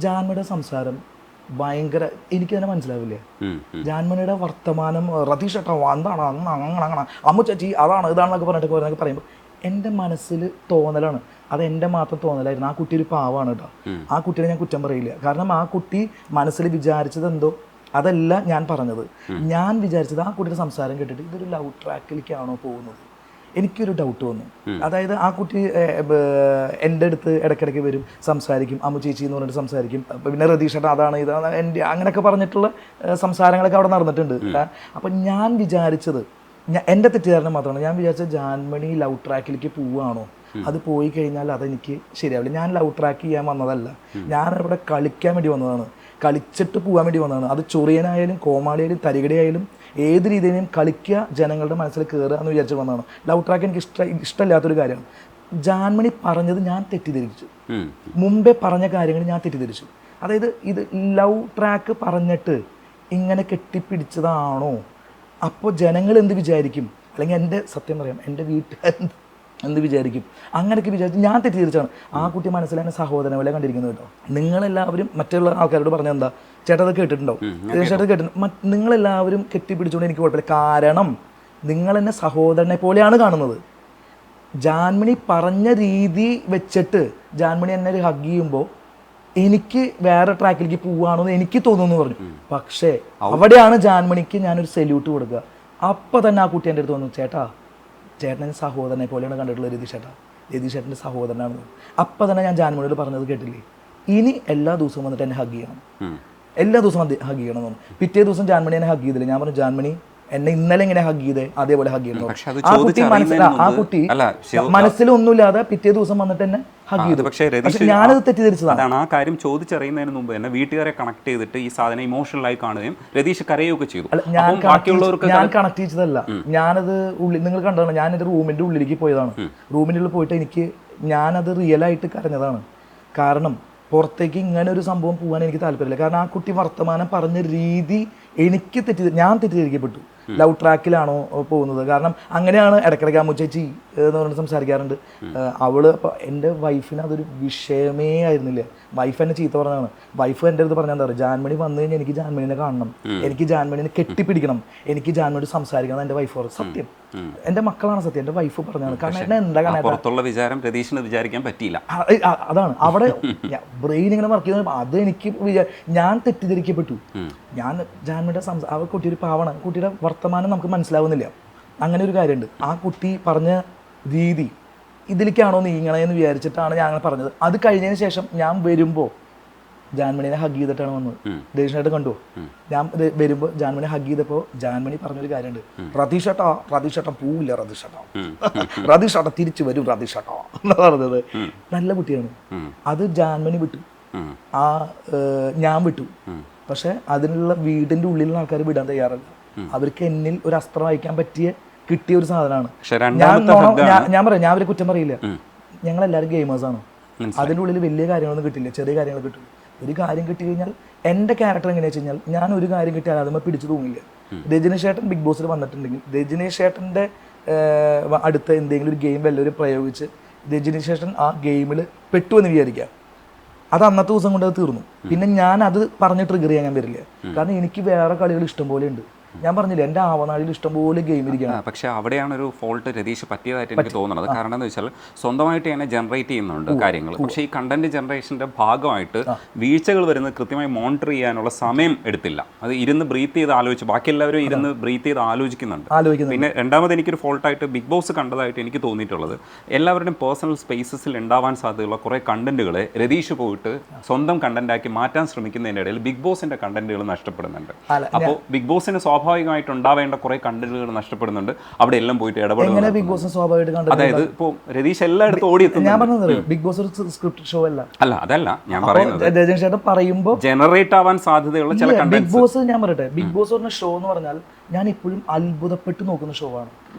ജാൻമണിയുടെ സംസാരം ഭയങ്കര എനിക്ക് തന്നെ മനസ്സിലാവില്ലേ. ജാൻമണിയുടെ വർത്തമാനം റതീഷ് ഏട്ടാ എന്താണ് അങ്ങനെ അമ്മു ചേച്ചി അതാണ് ഇതാണെന്നൊക്കെ പറഞ്ഞിട്ട് പറയുമ്പോൾ എൻ്റെ മനസ്സിൽ തോന്നലാണ്. അത് എൻ്റെ മാത്രം തോന്നലായിരുന്നു. ആ കുട്ടി ഒരു പാവമാണ് കേട്ടോ. ആ കുട്ടിയെ ഞാൻ കുറ്റം പറയില്ല. കാരണം ആ കുട്ടി മനസ്സിൽ വിചാരിച്ചത് എന്തോ അതല്ല ഞാൻ പറഞ്ഞത്. ഞാൻ വിചാരിച്ചത് ആ കുട്ടിയുടെ സംസാരം കേട്ടിട്ട് ഇതൊരു ലവ് ട്രാക്കിലേക്കാണോ പോകുന്നത്, എനിക്കൊരു ഡൗട്ട് വന്നു. അതായത് ആ കുട്ടി എൻ്റെ അടുത്ത് ഇടയ്ക്കിടയ്ക്ക് വരും, സംസാരിക്കും, അമ്മു ചേച്ചി എന്ന് പറഞ്ഞിട്ട് സംസാരിക്കും, പിന്നെ രതീഷേട്ട അതാണ് ഇതാണ് എൻ്റെ അങ്ങനെയൊക്കെ പറഞ്ഞിട്ടുള്ള സംസാരങ്ങളൊക്കെ അവിടെ നടന്നിട്ടുണ്ട്. അപ്പം ഞാൻ വിചാരിച്ചത്, എൻ്റെ തെറ്റിദ്ധാരണ മാത്രമാണ്, ഞാൻ വിചാരിച്ചത് ജാൻമണി ലവ് ട്രാക്കിലേക്ക് പോവുകയാണോ, അത് പോയി കഴിഞ്ഞാൽ അതെനിക്ക് ശരിയാവില്ല. ഞാൻ ലവ് ട്രാക്ക് ചെയ്യാൻ വന്നതല്ല, ഞാൻ ഇവിടെ കളിക്കാൻ വേണ്ടി വന്നതാണ്, കളിച്ചിട്ട് പോകാൻ വേണ്ടി വന്നതാണ്. അത് ചൊറിയനായാലും കോമാളിയായാലും തരികടയായാലും ഏത് രീതിയിലും കളിക്കുക, ജനങ്ങളുടെ മനസ്സിൽ കയറുക എന്ന് വിചാരിച്ച് വന്നതാണ്. ലവ് ട്രാക്ക് എനിക്ക് ഇഷ്ടമില്ലാത്തൊരു കാര്യമാണ്. ജാൻമണി പറഞ്ഞത് ഞാൻ തെറ്റിദ്ധരിച്ചു, മുമ്പേ പറഞ്ഞ കാര്യങ്ങൾ ഞാൻ തെറ്റിദ്ധരിച്ചു. അതായത് ഇത് ലവ് ട്രാക്ക് പറഞ്ഞിട്ട് ഇങ്ങനെ കെട്ടിപ്പിടിച്ചതാണോ, അപ്പോൾ ജനങ്ങൾ എന്ത് വിചാരിക്കും, അല്ലെങ്കിൽ എൻ്റെ സത്യം പറയാം എൻ്റെ വീട്ടുകാർ എന്ത് വിചാരിക്കും, അങ്ങനെയൊക്കെ വിചാരിച്ച് ഞാൻ തെറ്റിദ്ധരിച്ചാണ്. ആ കുട്ടി മനസ്സിലാണ് സഹോദരനെ പോലെ കണ്ടിരിക്കുന്നത് കേട്ടോ. നിങ്ങളെല്ലാവരും മറ്റുള്ള ആൾക്കാരോട് പറഞ്ഞാൽ എന്താ, ചേട്ടാ അത് കേട്ടിട്ടുണ്ടാവും, ചേട്ടാ കേട്ടിട്ടുണ്ട്, നിങ്ങളെല്ലാവരും കെട്ടിപ്പിടിച്ചുകൊണ്ട് എനിക്ക് കുഴപ്പമില്ല, കാരണം നിങ്ങൾ എന്നെ സഹോദരനെ പോലെയാണ് കാണുന്നത്. ജാൻമണി പറഞ്ഞ രീതി വെച്ചിട്ട് ജാൻമണി എന്നെ ഒരു ഹഗ് ചെയ്യുമ്പോൾ എനിക്ക് വേറെ ട്രാക്കിലേക്ക് പോവുകയാണോ എന്ന് എനിക്ക് തോന്നുന്നു പറഞ്ഞു. പക്ഷേ അവിടെയാണ് ജാൻമണിക്ക് ഞാനൊരു സല്യൂട്ട് കൊടുക്കുക. അപ്പം തന്നെ ആ കുട്ടി എൻ്റെ അടുത്ത് വന്നു, ചേട്ടനെ സഹോദരനെ പോലെയാണ് കണ്ടിട്ടുള്ളത് രതീഷ് ചേട്ടൻ്റെ സഹോദരനാണ്. അപ്പം തന്നെ ഞാൻ ജാൻമണിയോട് പറഞ്ഞത് കേട്ടില്ലേ, ഇനി എല്ലാ ദിവസവും വന്നിട്ട് എന്നെ ഹഗ് ചെയ്യണം, എല്ലാ ദിവസവും ഹഗ് ചെയ്യണം എന്ന്. പിറ്റേ ദിവസം ജാൻമണി എന്നെ ഹഗ് ചെയ്തില്ല. ഞാൻ പറഞ്ഞു, ജാൻമണി എന്നെ ഇന്നലെ ഇങ്ങനെ ഹഗ് ചെയ്തേ അതേപോലെ ഹഗ് ചെയ്യണം. ആ കുട്ടി മനസ്സിലൊന്നുമില്ലാതെ പിറ്റേ ദിവസം വന്നിട്ട് എന്നെ ഹഗ് ചെയ്തു. പക്ഷേ ഞാനത് തെറ്റിദ്ധരിച്ചതാണ്. ആ കാര്യം ചോദിച്ചറിയുന്നതിന് മുമ്പ് തന്നെ വീട്ടുകാരെ കണക്ട് ചെയ്തിട്ട് ഈ സാധനം ഇമോഷണൽ ആയി കാണുകയും രതീഷ് കരയുകയൊക്കെ ചെയ്തു. ഞാൻ കണക്ട് ചെയ്തതല്ല, ഞാനത് നിങ്ങൾ കണ്ടതാണ്, ഞാൻ എൻ്റെ റൂമിൻ്റെ ഉള്ളിലേക്ക് പോയതാണ്. റൂമിൻ്റെ ഉള്ളിൽ പോയിട്ട് ഞാനത് റിയലായിട്ട് കരഞ്ഞതാണ്. കാരണം പുറത്തേക്ക് ഇങ്ങനെ ഒരു സംഭവം പോകാൻ എനിക്ക് താല്പര്യമില്ല. കാരണം ആ കുട്ടി വർത്തമാനം പറഞ്ഞ രീതി ഞാൻ തെറ്റിദ്ധരിക്കപ്പെട്ടു. ലവ് ട്രാക്കിലാണോ പോകുന്നത്, കാരണം അങ്ങനെയാണ് ഇടയ്ക്കിടയ്ക്ക് അമ്മു ചേച്ചി എന്ന് പറഞ്ഞിട്ട് സംസാരിക്കാറുണ്ട്. അവള് അപ്പോൾ എൻ്റെ വൈഫിന് അതൊരു വിഷയമേ ആയിരുന്നില്ല. വൈഫ് എന്നെ ചീത്ത പറഞ്ഞതാണ്. വൈഫ് എൻ്റെ അടുത്ത് പറഞ്ഞാൽ എന്താ പറയുക, ജാൻമണി വന്നു കഴിഞ്ഞാൽ എനിക്ക് ജാൻമണിനെ കാണണം, എനിക്ക് ജാൻമണിനെ കെട്ടിപ്പിടിക്കണം, എനിക്ക് ജാൻമണിയോട് സംസാരിക്കണം. എൻ്റെ വൈഫ് പറഞ്ഞു. സത്യം, എൻ്റെ മക്കളാണ് സത്യം, എൻ്റെ വൈഫ് പറഞ്ഞാണ്. കാരണം എന്താ പുറത്തുള്ള വിചാരം രതീഷിന് വിചാരിക്കാൻ പറ്റിയില്ല. അതാണ് അവിടെ ബ്രെയിൻ ഇങ്ങനെ വർക്ക് ചെയ്യുന്നത്. അത് എനിക്ക് ഞാൻ തെറ്റിദ്ധരിക്കപ്പെട്ടു. ഞാൻ ജാൻമണിയുടെ ആ കുട്ടി ഒരു പാവമാണ്, കുട്ടിയുടെ വർത്തമാനം നമുക്ക് മനസ്സിലാവുന്നില്ല. അങ്ങനെ ഒരു കാര്യമുണ്ട്. ആ കുട്ടി പറഞ്ഞ രീതി ഇതിലേക്കാണോ നീങ്ങണേന്ന് വിചാരിച്ചിട്ടാണ് ഞാൻ അങ്ങനെ പറഞ്ഞത്. അത് കഴിഞ്ഞതിന് ശേഷം ഞാൻ വരുമ്പോൾ ജാൻമണിനെ ഹഗ് ചെയ്തിട്ടാണ് വന്നത്. രതീഷേട്ടൻ കണ്ടു, ഞാൻ വരുമ്പോൾ ജാൻമണി ഹഗ് ചെയ്തപ്പോൾ ജാൻമണി പറഞ്ഞൊരു കാര്യമുണ്ട്, റതീഷേട്ടൻ പോവില്ല, റതീഷേട്ടൻ തിരിച്ചു വരും, റതീഷേട്ടാ എന്നാ പറഞ്ഞത്. നല്ല കുട്ടിയാണ്. അത് ജാൻമണി വിട്ടു, ഞാൻ വിട്ടു. പക്ഷെ അതിനുള്ള വീടിൻ്റെ ഉള്ളിലുള്ള ആൾക്കാർ വിടാൻ തയ്യാറല്ല. അവർക്ക് എന്നിൽ ഒരു അസ്ത്രം വഹിക്കാൻ കിട്ടിയ ഒരു സാധനമാണ്. ഞാൻ പറയാം, ഞാൻ അവരെ കുറ്റം പറയില്ല. ഞങ്ങളെല്ലാവരും ഗെയിമേഴ്സാണ്. അതിൻ്റെ ഉള്ളിൽ വലിയ കാര്യങ്ങളൊന്നും കിട്ടില്ല, ചെറിയ കാര്യങ്ങൾ കിട്ടും. ഒരു കാര്യം കിട്ടി കഴിഞ്ഞാൽ എൻ്റെ ക്യാരക്ടർ എങ്ങനെയാ വെച്ച് കഴിഞ്ഞാൽ, ഞാൻ ഒരു കാര്യം കിട്ടിയാൽ അതുമ്പോൾ പിടിച്ചു തൂങ്ങില്ല. രജനീഷ് ചേട്ടൻ ബിഗ് ബോസിൽ വന്നിട്ടുണ്ടെങ്കിൽ രജനീഷ് ചേട്ടൻ്റെ അടുത്ത് എന്തെങ്കിലും ഒരു ഗെയിം വല്ലവരും പ്രയോഗിച്ച് രജനീഷ് ചേട്ടൻ ആ ഗെയിമിൽ പെട്ടുവെന്ന് വിചാരിക്കാം, അത് അന്നത്തെ ദിവസം കൊണ്ട് അത് തീർന്നു. പിന്നെ ഞാൻ അത് പറഞ്ഞ് ട്രിഗർ ചെയ്യാൻ ഞാൻ വരില്ല. കാരണം എനിക്ക് വേറെ കളികൾ ഇഷ്ടം പോലെ ഉണ്ട്. ഞാൻ പറഞ്ഞില്ല, എൻ്റെ ആവനാഴിൽ ഇഷ്ടംപോലെ ഗെയിം ഇരിക്കുകയാണ്. പക്ഷേ അവിടെയാണ് ഒരു ഫോൾട്ട് രതീഷ് പറ്റിയതായിട്ട് എനിക്ക് തോന്നുന്നത്. കാരണം എന്ന് വെച്ചാൽ സ്വന്തമായിട്ട് തന്നെ ജനറേറ്റ് ചെയ്യുന്നുണ്ട് കാര്യങ്ങൾ. പക്ഷേ ഈ കണ്ടന്റ് ജനറേഷൻ്റെ ഭാഗമായിട്ട് വീഴ്ചകൾ വരുന്നത് കൃത്യമായി മോണിറ്റർ ചെയ്യാനുള്ള സമയം എടുത്തില്ല. അത് ഇരുന്ന് ബ്രീത്ത് ചെയ്ത് ആലോചിച്ച്, ബാക്കി എല്ലാവരും ഇരുന്ന് ബ്രീത്ത് ചെയ്ത് ആലോചിക്കുന്നുണ്ട്. പിന്നെ രണ്ടാമത് എനിക്കൊരു ഫോൾട്ടായിട്ട് ബിഗ് ബോസ് കണ്ടതായിട്ട് എനിക്ക് തോന്നിയിട്ടുള്ളത്, എല്ലാവരുടെയും പേഴ്സണൽ സ്പേസസിൽ ഉണ്ടാവാൻ സാധ്യതയുള്ള കുറേ കണ്ടന്റുകളെ രതീഷ് പോയിട്ട് സ്വന്തം കണ്ടന്റാക്കി മാറ്റാൻ ശ്രമിക്കുന്നതിൻ്റെ ഇടയിൽ ബിഗ് ബോസിൻ്റെ കണ്ടന്റുകൾ നഷ്ടപ്പെടുന്നുണ്ട്. അപ്പോൾ ബിഗ് ബോസിന് സ്വാഭാവികമായിട്ട് ഉണ്ടാവേണ്ട കുറെ കണ്ടന്റുകൾ നഷ്ടപ്പെടുന്നുണ്ട്. അവിടെ എല്ലാം പോയിട്ട് ഇടപെടുന്നത്. ബിഗ് ബോസ് സ്വാഭാവികമായിട്ട്, അതായത് ഇപ്പോൾ രതീഷ് എല്ലായിടത്തും ഓടിയെത്തും. ഞാൻ പറഞ്ഞത് ബിഗ് ബോസ് ഒരു സ്ക്രിപ്റ്റ് ഷോ അല്ല. അതല്ല ഞാൻ പറയുന്നത്, രജനീഷ് ചേട്ടൻ പറയുമ്പോൾ ജനറേറ്റ് ആവാൻ സാധ്യതയുള്ള ചില ബിഗ് ബോസ്. ഞാൻ പറയട്ടെ, ബിഗ് ബോസ് പറഞ്ഞ ഷോ എന്ന് പറഞ്ഞാൽ ഞാൻ ഇപ്പോഴും അത്ഭുതപ്പെട്ട് നോക്കുന്ന ഷോ ആണ്.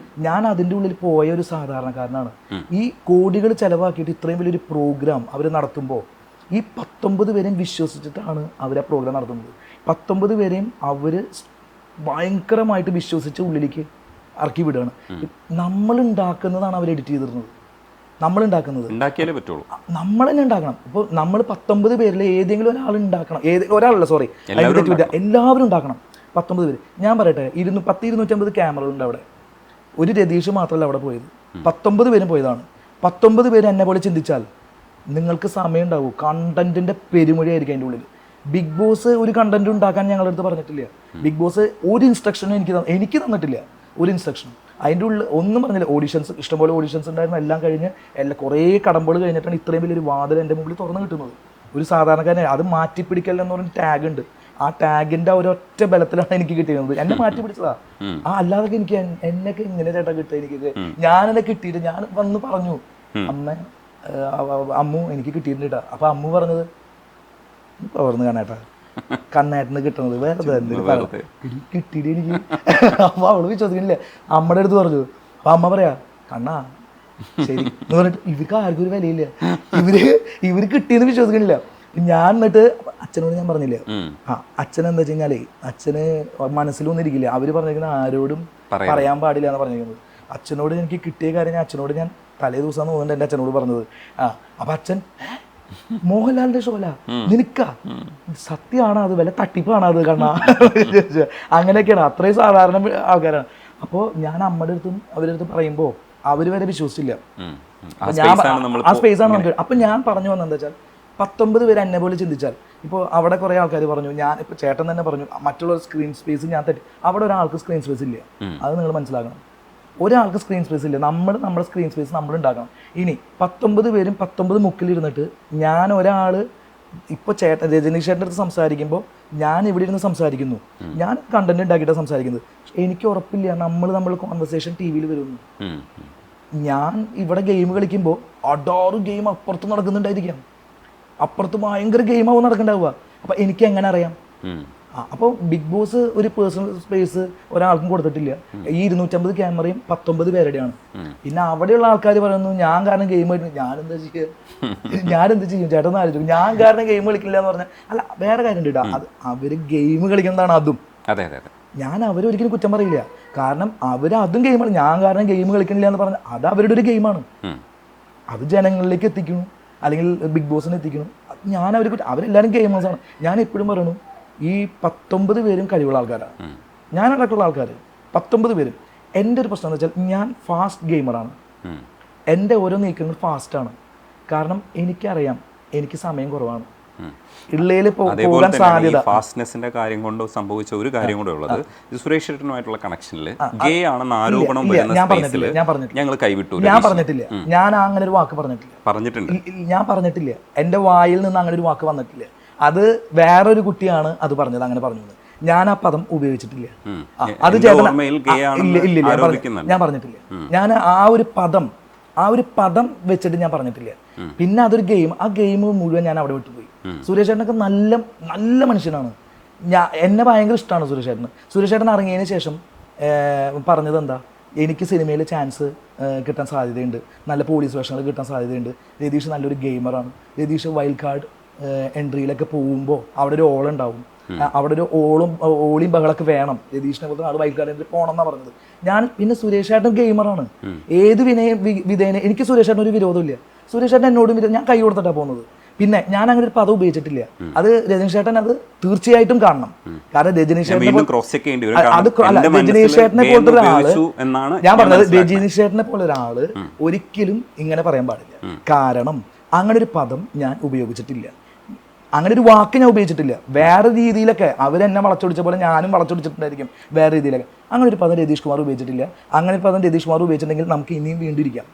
ഞാൻ അതിൻ്റെ ഉള്ളിൽ പോയ ഒരു സാധാരണക്കാരനാണ്. ഈ കോടികൾ ചെലവാക്കിയിട്ട് ഇത്രയും വലിയൊരു പ്രോഗ്രാം അവർ നടത്തുമ്പോൾ ഈ 19 പേരെയും വിശ്വസിച്ചിട്ടാണ് അവർ ആ പ്രോഗ്രാം നടത്തുന്നത്. 19 പേരെയും അവർ ഭയങ്കരമായിട്ട് വിശ്വസിച്ച് ഉള്ളിലേക്ക് ഇറക്കി വിടുകയാണ്. നമ്മൾ ഉണ്ടാക്കുന്നതാണ് അവർ എഡിറ്റ് ചെയ്തിരുന്നത്. നമ്മൾ ഉണ്ടാക്കിയാലേ പറ്റുള്ളൂ. നമ്മൾ തന്നെ ഉണ്ടാക്കണം. ഇപ്പോൾ നമ്മൾ 19 പേരിൽ ഏതെങ്കിലും ഒരാൾ ഉണ്ടാക്കണം. ഒരാളല്ല, സോറി, എല്ലാവരും ഉണ്ടാക്കണം. 19 പേര്. ഞാൻ പറയട്ടെ, 250 ക്യാമറകളുണ്ട് അവിടെ. ഒരു രതീഷ് മാത്രമല്ല അവിടെ പോയത്, 19 പേരും പോയതാണ്. 19 പേര് എന്നെ പോലെ ചിന്തിച്ചാൽ നിങ്ങൾക്ക് സമയം ഉണ്ടാവൂ. കണ്ടന്റിന്റെ പെരുമൊഴിയായിരിക്കും അതിൻ്റെ ഉള്ളിൽ. ബിഗ് ബോസ് ഒരു കണ്ടന്റ് ഉണ്ടാക്കാൻ ഞങ്ങളുടെ അടുത്ത് പറഞ്ഞിട്ടില്ല. ബിഗ് ബോസ് ഒരു ഇൻസ്ട്രക്ഷനും എനിക്ക് തന്നിട്ടില്ല, ഒരു ഇൻസ്ട്രക്ഷനും. അതിൻ്റെ ഉള്ളിൽ ഒന്നും പറഞ്ഞില്ല. ഓഡിഷൻസ്, ഇഷ്ടംപോലെ ഓഡിഷൻസ് ഉണ്ടായിരുന്നു. എല്ലാം കഴിഞ്ഞ് കുറേ കടമ്പകൾ കഴിഞ്ഞിട്ടാണ് ഇത്രയും വലിയൊരു വാതിൽ എൻ്റെ മുമ്പിൽ തുറന്നു കിട്ടുന്നത്. ഒരു സാധാരണക്കാരനെ അത് മാറ്റിപ്പിടിക്കൽ എന്ന് പറഞ്ഞ ടാഗ് ഉണ്ട്. ആ ടാഗിന്റെ ഒരൊറ്റ ബലത്തിലാണ് എനിക്ക് കിട്ടിയത്. എന്നെ മാറ്റി പിടിച്ചതാ. അല്ലാതെ എനിക്ക് എന്നൊക്കെ ഇങ്ങനെ ചേട്ടാ കിട്ടുക. എനിക്ക് ഞാനെന്നെ കിട്ടിയിട്ട് ഞാൻ വന്ന് പറഞ്ഞു, അമ്മു എനിക്ക് കിട്ടിയിട്ടുണ്ട്. അപ്പൊ അമ്മു പറഞ്ഞത്, പകർന്ന് കണ്ണേട്ടന് കിട്ടുന്നത് വെറുതെ കിട്ടിയിട്ട് എനിക്ക്. അപ്പൊ അവള് വിശ്വസിക്കുന്നില്ല. അമ്മയുടെ അടുത്ത് പറഞ്ഞു. അപ്പൊ അമ്മ പറയാ, കണ്ണാ ശരി എന്ന് പറഞ്ഞിട്ട് ഇവർക്ക് ആർക്കും ഒരു വിലയില്ല. ഇവര് കിട്ടിയെന്ന് വിശ്വസിക്കുന്നില്ല. ഞാൻ എന്നിട്ട് അച്ഛനോട് ഞാൻ പറഞ്ഞില്ലേ, അച്ഛൻ എന്താ വെച്ച് കഴിഞ്ഞാലേ അച്ഛന് മനസ്സിലൊന്നും ഇരിക്കില്ല. അവര് പറഞ്ഞിരിക്കുന്ന ആരോടും പറയാൻ പാടില്ല എന്ന് പറഞ്ഞിരിക്കുന്നത്. അച്ഛനോട് എനിക്ക് കിട്ടിയ കാര്യം അച്ഛനോട് ഞാൻ തലേ ദിവസം തോന്നുന്നുണ്ട് എൻ്റെ അച്ഛനോട് പറഞ്ഞത്. അപ്പൊ അച്ഛൻ, മോഹൻലാലിന്റെ ഷോല നിനക്കാ, സത്യമാണ് അത്, വല്ല തട്ടിപ്പാണ് അത് കണ്ണാ? അങ്ങനെയൊക്കെയാണ്. അത്രയും സാധാരണ ആൾക്കാരാണ്. അപ്പോൾ ഞാൻ അമ്മയുടെ അടുത്തും അവരുടെ അടുത്ത് പറയുമ്പോൾ അവര് വരെ വിശ്വസിച്ചില്ല. ആ സ്പേസ് ആണ് നമുക്ക്. അപ്പൊ ഞാൻ പറഞ്ഞു വന്നെന്താ വെച്ചാൽ, 19 പേര് എന്നെ പോലെ ചിന്തിച്ചാൽ, ഇപ്പോൾ അവിടെ കുറേ ആൾക്കാർ പറഞ്ഞു, ഞാൻ ഇപ്പോൾ ചേട്ടൻ തന്നെ പറഞ്ഞു, മറ്റുള്ള സ്ക്രീൻ സ്പേസ് ഞാൻ തെറ്റി. അവിടെ ഒരാൾക്ക് സ്ക്രീൻ സ്പേസ് ഇല്ല. അത് നിങ്ങൾ മനസ്സിലാക്കണം. ഒരാൾക്ക് സ്ക്രീൻ സ്പേസ് ഇല്ല. നമ്മുടെ സ്ക്രീൻ സ്പേസ് നമ്മൾ ഉണ്ടാക്കണം. ഇനി 19 പേരും 19 മുക്കിലിരുന്നിട്ട് ഞാൻ ഒരാൾ ഇപ്പോൾ രജനീഷ് ചേട്ടൻ്റെ അടുത്ത് സംസാരിക്കുമ്പോൾ ഞാൻ ഇവിടെ ഇരുന്ന് സംസാരിക്കുന്നു, ഞാൻ കണ്ടന്റ് ഉണ്ടാക്കിയിട്ടാണ് സംസാരിക്കുന്നത്. എനിക്ക് ഉറപ്പില്ല നമ്മൾ കോൺവെർസേഷൻ ടി വിയിൽ വരുന്നു. ഞാൻ ഇവിടെ ഗെയിം കളിക്കുമ്പോൾ അടാറ് ഗെയിം അപ്പുറത്ത് നടക്കുന്നുണ്ടായിരിക്കാം. അപ്പുറത്ത് ഭയങ്കര ഗെയിമാവും നടക്കണ്ടാവുക. അപ്പം എനിക്ക് എങ്ങനെ അറിയാം? അപ്പോൾ ബിഗ് ബോസ് ഒരു പേഴ്സണൽ സ്പേസ് ഒരാൾക്കും കൊടുത്തിട്ടില്ല. ഈ 250 ക്യാമറയും 19 പേരുടെയാണ്. പിന്നെ അവിടെയുള്ള ആൾക്കാർ പറയുന്നു ഞാൻ കാരണം ഗെയിം കളിക്കുന്നു. ഞാനെന്ത് ചെയ്യും ചേട്ടൻ ആലോചിക്കും. ഞാൻ കാരണം ഗെയിം കളിക്കില്ല എന്ന് പറഞ്ഞാൽ, അല്ല വേറെ കാര്യം ഉണ്ട് കേട്ടോ, അത് അവര് ഗെയിം കളിക്കുന്നതാണ്. അതും ഞാൻ അവരൊരിക്കലും കുറ്റം പറയില്ല. കാരണം അതും ഗെയിമാണ്. ഞാൻ കാരണം ഗെയിം കളിക്കണില്ല എന്ന് പറഞ്ഞാൽ അത് അവരുടെ ഒരു ഗെയിമാണ്. അത് ജനങ്ങളിലേക്ക് എത്തിക്കുന്നു, അല്ലെങ്കിൽ ബിഗ് ബോസിനെ എത്തിക്കണം. ഞാൻ അവരെല്ലാവരും ഗെയിമേഴ്സാണ്. ഞാൻ എപ്പോഴും പറയണു, ഈ 19 പേരും കഴിവുള്ള ആൾക്കാരാണ്. ഞാനടക്കമുള്ള ആൾക്കാർ 19 പേരും. എൻ്റെ ഒരു പ്രശ്നം എന്ന് വെച്ചാൽ, ഞാൻ ഫാസ്റ്റ് ഗെയിമറാണ്. എൻ്റെ ഓരോ നീക്കങ്ങൾ ഫാസ്റ്റാണ്. കാരണം എനിക്കറിയാം എനിക്ക് സമയം കുറവാണ്. പോകാൻ സാധ്യത. ഫാസ്റ്റ്നെസിന്റെ കാര്യം കൊണ്ട് സംഭവിച്ച ഒരു കാര്യം കൂടെ ഉള്ളത്, സുരേഷ് ചേട്ടനുമായിട്ടുള്ള കണക്ഷനിൽ ഗേ ആണെന്ന് ആരോപണം ഞങ്ങൾ കൈവിട്ടു. ഞാൻ പറഞ്ഞിട്ടില്ല. ഞാൻ അങ്ങനെ ഒരു വാക്ക് പറഞ്ഞിട്ടുണ്ട്. ഞാൻ പറഞ്ഞിട്ടില്ല. എൻ്റെ വായിൽ നിന്ന് അങ്ങനെ ഒരു വാക്ക് വന്നിട്ടില്ല. അത് വേറൊരു കുട്ടിയാണ് അത് പറഞ്ഞത്. അങ്ങനെ പറഞ്ഞത് ഞാൻ ആ പദം ഉപയോഗിച്ചിട്ടില്ല. അത് ചേട്ടൻ ഇല്ല, ഞാൻ പറഞ്ഞിട്ടില്ല. ഞാൻ ആ ഒരു പദം വെച്ചിട്ട് ഞാൻ പറഞ്ഞിട്ടില്ല. പിന്നെ അതൊരു ഗെയിം. ആ ഗെയിം മുഴുവൻ ഞാൻ അവിടെ വിട്ടുപോയി. സുരേഷ് ചേട്ടനൊക്കെ നല്ല നല്ല മനുഷ്യനാണ്. എന്നെ ഭയങ്കര ഇഷ്ടമാണ് സുരേഷ് ചേട്ടന്. സുരേഷ് ചേട്ടൻ ഇറങ്ങിയതിന് ശേഷം പറഞ്ഞത് എന്താ, എനിക്ക് സിനിമയിൽ ചാൻസ് കിട്ടാൻ സാധ്യതയുണ്ട്, നല്ല പോലീസ് വേഷങ്ങൾ കിട്ടാൻ സാധ്യതയുണ്ട്. രതീഷ് നല്ലൊരു ഗെയിമറാണ്. രതീഷ് വൈൽഡ് കാർഡ് എൻട്രിയിലൊക്കെ പോകുമ്പോൾ അവിടെ ഒരു ഓളുണ്ടാവും. അവിടെ ഒരു ഓളിയും ബഹളൊക്കെ വേണം. രതീഷിനെ പോലത്തെ ആൾ വൈൽഡ് കാർഡ് എൻട്രി പോകണം എന്നാണ് പറഞ്ഞത്. പിന്നെ സുരേഷ് ചേട്ടൻ ഗെയിമറാണ്. ഏത് വിധേന എനിക്ക് സുരേഷ് ചേട്ടൻ ഒരു വിരോധമില്ല. സുരേഷ് ചേട്ടൻ എന്നോടും ഞാൻ കൈ കൊടുത്തിട്ടാണ് പോകുന്നത്. പിന്നെ ഞാൻ അങ്ങനെ ഒരു പദം ഉപയോഗിച്ചിട്ടില്ല. അത് രജനീഷ് ചേട്ടൻ അത് തീർച്ചയായിട്ടും കാണണം. കാരണം രജനീഷ് ചേട്ടനെ രജനീഷ് ചേട്ടനെ പോലത്തെ ഒരാള്, ഞാൻ പറഞ്ഞത് രജനീഷ് ചേട്ടനെ പോലെ ഒരാള് ഒരിക്കലും ഇങ്ങനെ പറയാൻ പാടില്ല. കാരണം അങ്ങനെ ഒരു പദം ഞാൻ ഉപയോഗിച്ചിട്ടില്ല, അങ്ങനെ ഒരു വാക്ക് ഞാൻ ഉപയോഗിച്ചിട്ടില്ല. വേറെ രീതിയിലൊക്കെ അവരെന്നെ വളച്ചൊടിച്ച പോലെ ഞാനും വളച്ചൊടിച്ചിട്ടുണ്ടായിരിക്കും വേറെ രീതിയിലൊക്കെ. അങ്ങനെ ഒരു പദം രതീഷ് കുമാർ ഉപയോഗിച്ചിട്ടില്ല. അങ്ങനെ ഒരു പദം രതീഷ് കുമാർ ഉപയോഗിച്ചിട്ടുണ്ടെങ്കിൽ നമുക്ക് ഇനിയും വീണ്ടും ഇരിക്കാം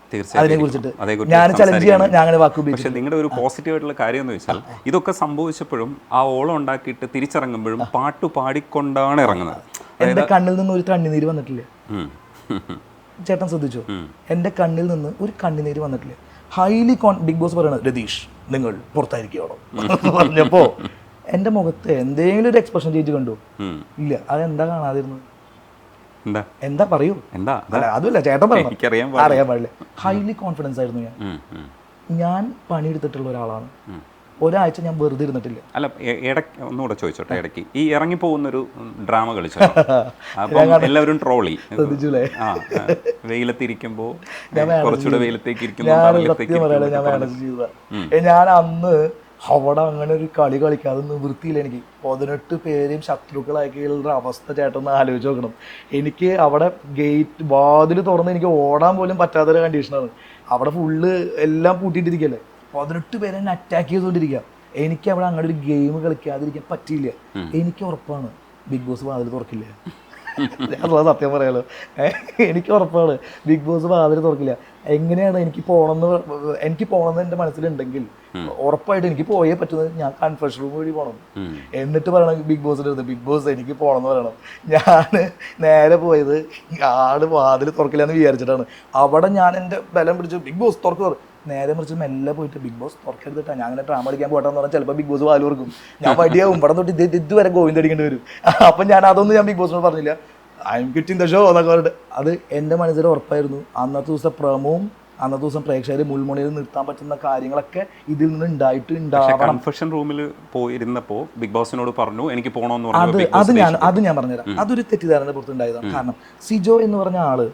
അതിനെ കുറിച്ചിട്ട്. ഞാൻ ചലഞ്ച് ചെയ്യാണ്, ഞാൻ അങ്ങനെ വാക്ക് ഉപയോഗിച്ചു. പക്ഷേ നിങ്ങളുടെ ഒരു പോസിറ്റീവ് ആയിട്ടുള്ള കാര്യം എന്ന് വെച്ചാൽ ഇതൊക്കെ സംഭവിച്ചപ്പോഴും ആ ഓളം ഉണ്ടാക്കിയിട്ട് തിരിച്ചിറങ്ങുമ്പോഴും പാട്ട് പാടിക്കൊണ്ടാണ് ഇറങ്ങുന്നത്. എൻ്റെ കണ്ണിൽ നിന്ന് ഒരു കണ്ണുനീര് വന്നിട്ടില്ല. ചേട്ടൻ ശ്രദ്ധിച്ചോ? എൻ്റെ കണ്ണിൽ നിന്ന് ഒരു കണ്ണുനീര് വന്നിട്ടില്ല. ഹൈലി ബിഗ് ബോസ് പറയണത് രതീഷ് നിങ്ങൾ പുറത്തായിരിക്കണോ പറഞ്ഞപ്പോ എൻ്റെ മുഖത്ത് എന്തെങ്കിലും ഒരു എക്സ്പ്രഷൻ ചേഞ്ച് കണ്ടു? ഇല്ല. അതെന്താ കാണാതിരുന്നത്? എന്താ പറയൂ? അതുമില്ല, ചേട്ടൻ പറഞ്ഞു, അറിയാൻ പാടില്ല. ഹൈലി കോൺഫിഡൻസ് ആയിരുന്നു ഞാൻ പണിയെടുത്തിട്ടുള്ള ഒരാളാണ്. ഒരാഴ്ച ഞാൻ വെറുതെ ഇരുന്നിട്ടില്ല. അല്ല, ഇടയ്ക്ക് ഒന്നുകൂടെ ചോദിച്ചോട്ടെ, ഇടയ്ക്ക് ഈ ഇറങ്ങിപ്പോകുന്നൊരു ഡ്രാമ കളിച്ചോ? അപ്പം എല്ലാവരും ട്രോളി വെയിലത്തിരിക്കുമ്പോ കുറച്ചുകൂടെ വെയിലത്തേക്ക് ഇരിക്കുന്നു. ഞാൻ അന്ന് അവിടെ അങ്ങനെ ഒരു കളി കളിക്കാതെ നിവൃത്തിയില്ല. എനിക്ക് 18 പേരെയും ശത്രുക്കളാക്കിയുള്ള അവസ്ഥ ചേട്ടൻ ആലോചിച്ച് നോക്കണം. എനിക്ക് അവിടെ ഗേറ്റ് വാതിൽ തുറന്ന് എനിക്ക് ഓടാൻ പോലും പറ്റാത്തൊരു കണ്ടീഷനാണ്. അവിടെ ഫുള്ള് എല്ലാം പൂട്ടിയിട്ടിരിക്കല്ലേ, 18 പേരെ എന്നെ അറ്റാക്ക് ചെയ്തുകൊണ്ടിരിക്കുക. എനിക്ക് അവിടെ അങ്ങനെ ഒരു ഗെയിം കളിക്കാതിരിക്കാൻ പറ്റിയില്ല. എനിക്ക് ഉറപ്പാണ് ബിഗ് ബോസ് വാതിൽ തുറക്കില്ല. അതുപോലെ സത്യം പറയാലോ, എനിക്ക് ഉറപ്പാണ് ബിഗ് ബോസ് വാതിൽ തുറക്കില്ല. എങ്ങനെയാണ് എനിക്ക് പോകണമെന്ന് എൻ്റെ മനസ്സിലുണ്ടെങ്കിൽ ഉറപ്പായിട്ട് എനിക്ക് പോയേ പറ്റുന്നത് ഞാൻ കൺഫെഷൻ റൂം വഴി പോകണം. എന്നിട്ട് പറയണം ബിഗ് ബോസിൻ്റെ അടുത്ത്, ബിഗ് ബോസ് എനിക്ക് പോകണമെന്ന് പറയണം. ഞാൻ നേരെ പോയത് ആട് വാതിൽ തുറക്കില്ല എന്ന് വിചാരിച്ചിട്ടാണ്. അവിടെ ഞാൻ എൻ്റെ ബലം പിടിച്ച് ബിഗ് ബോസ് തുറക്കുക, നേരെ മറിച്ച് മെല്ലെ പോയിട്ട് ബിഗ് ബോസ് തുറക്കരുതിട്ടാ ഞാൻ അങ്ങനെ ഡ്രാമ കളിക്കാൻ പോട്ടെന്ന് പറഞ്ഞാൽ ചിലപ്പോൾ ബിഗ് ബോസ് വാല് തുറക്കും. ഞാൻ വടിയാവും, ഇവിടെ തൊട്ട് ഇതുവരെ ഗോവിന്ദ് അടിക്കേണ്ടി വരും. അപ്പം ഞാൻ അതൊന്നും ഞാൻ ബിഗ് ബോസിനോട് പറഞ്ഞില്ല. ഐ എം കിറ്റിംഗ് ദ ഷോ എന്നൊക്കെ പറഞ്ഞിട്ട് അത് എൻ്റെ മനസ്സിൽ ഉറപ്പായിരുന്നു. അന്നത്തെ ദിവസം പ്രമോവും അന്നത്തെ ദിവസം പ്രേക്ഷകരെ മുൾമുനയിൽ നിർത്താൻ പറ്റുന്ന കാര്യങ്ങളൊക്കെ ഇതിൽ നിന്ന് ഉണ്ടാവണം. കൺഫെഷൻ റൂമിൽ പോയിരുന്നപ്പോൾ ബിഗ് ബോസിനോട് പറഞ്ഞു എനിക്ക് പോകണമെന്ന് പറഞ്ഞു. അത് ഞാൻ പറഞ്ഞുതരാം. അതൊരു തെറ്റിദ്ധാരണ പുറത്തുണ്ടായതാണ്. കാരണം സിജോ എന്ന് പറഞ്ഞ ആള്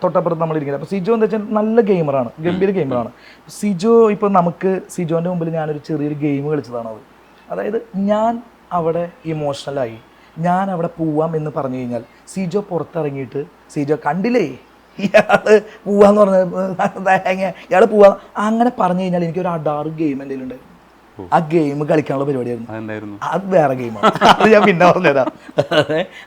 തൊട്ടപ്പുറത്ത് നമ്മളിരിക്കുന്നത്. അപ്പോൾ സിജോ എന്താ വെച്ചാൽ നല്ല ഗെയിമറാണ്, ഗംഭീര ഗെയിമറാണ്. സിജോ ഇപ്പോൾ നമുക്ക് സിജോൻ്റെ മുമ്പിൽ ഞാനൊരു ചെറിയൊരു ഗെയിം കളിച്ചതാണ് അത്. അതായത് ഞാൻ അവിടെ ഇമോഷണലായി, ഞാൻ അവിടെ പോവാം എന്ന് പറഞ്ഞു കഴിഞ്ഞാൽ സിജോ പുറത്തിറങ്ങിയിട്ട് സിജോ കണ്ടില്ലേ ഇയാള് പോവാന്ന് പറഞ്ഞ ഇയാൾ പോവാ അങ്ങനെ പറഞ്ഞു കഴിഞ്ഞാൽ എനിക്കൊരു അഡാറ് ഗെയിം എന്തെങ്കിലും ഉണ്ടായിരുന്നു. ആ ഗെയിം കളിക്കാനുള്ള പരിപാടിയായിരുന്നു. അത് വേറെ ഗെയിമാണ്, അത് ഞാൻ പിന്നെ പറഞ്ഞുതരാം.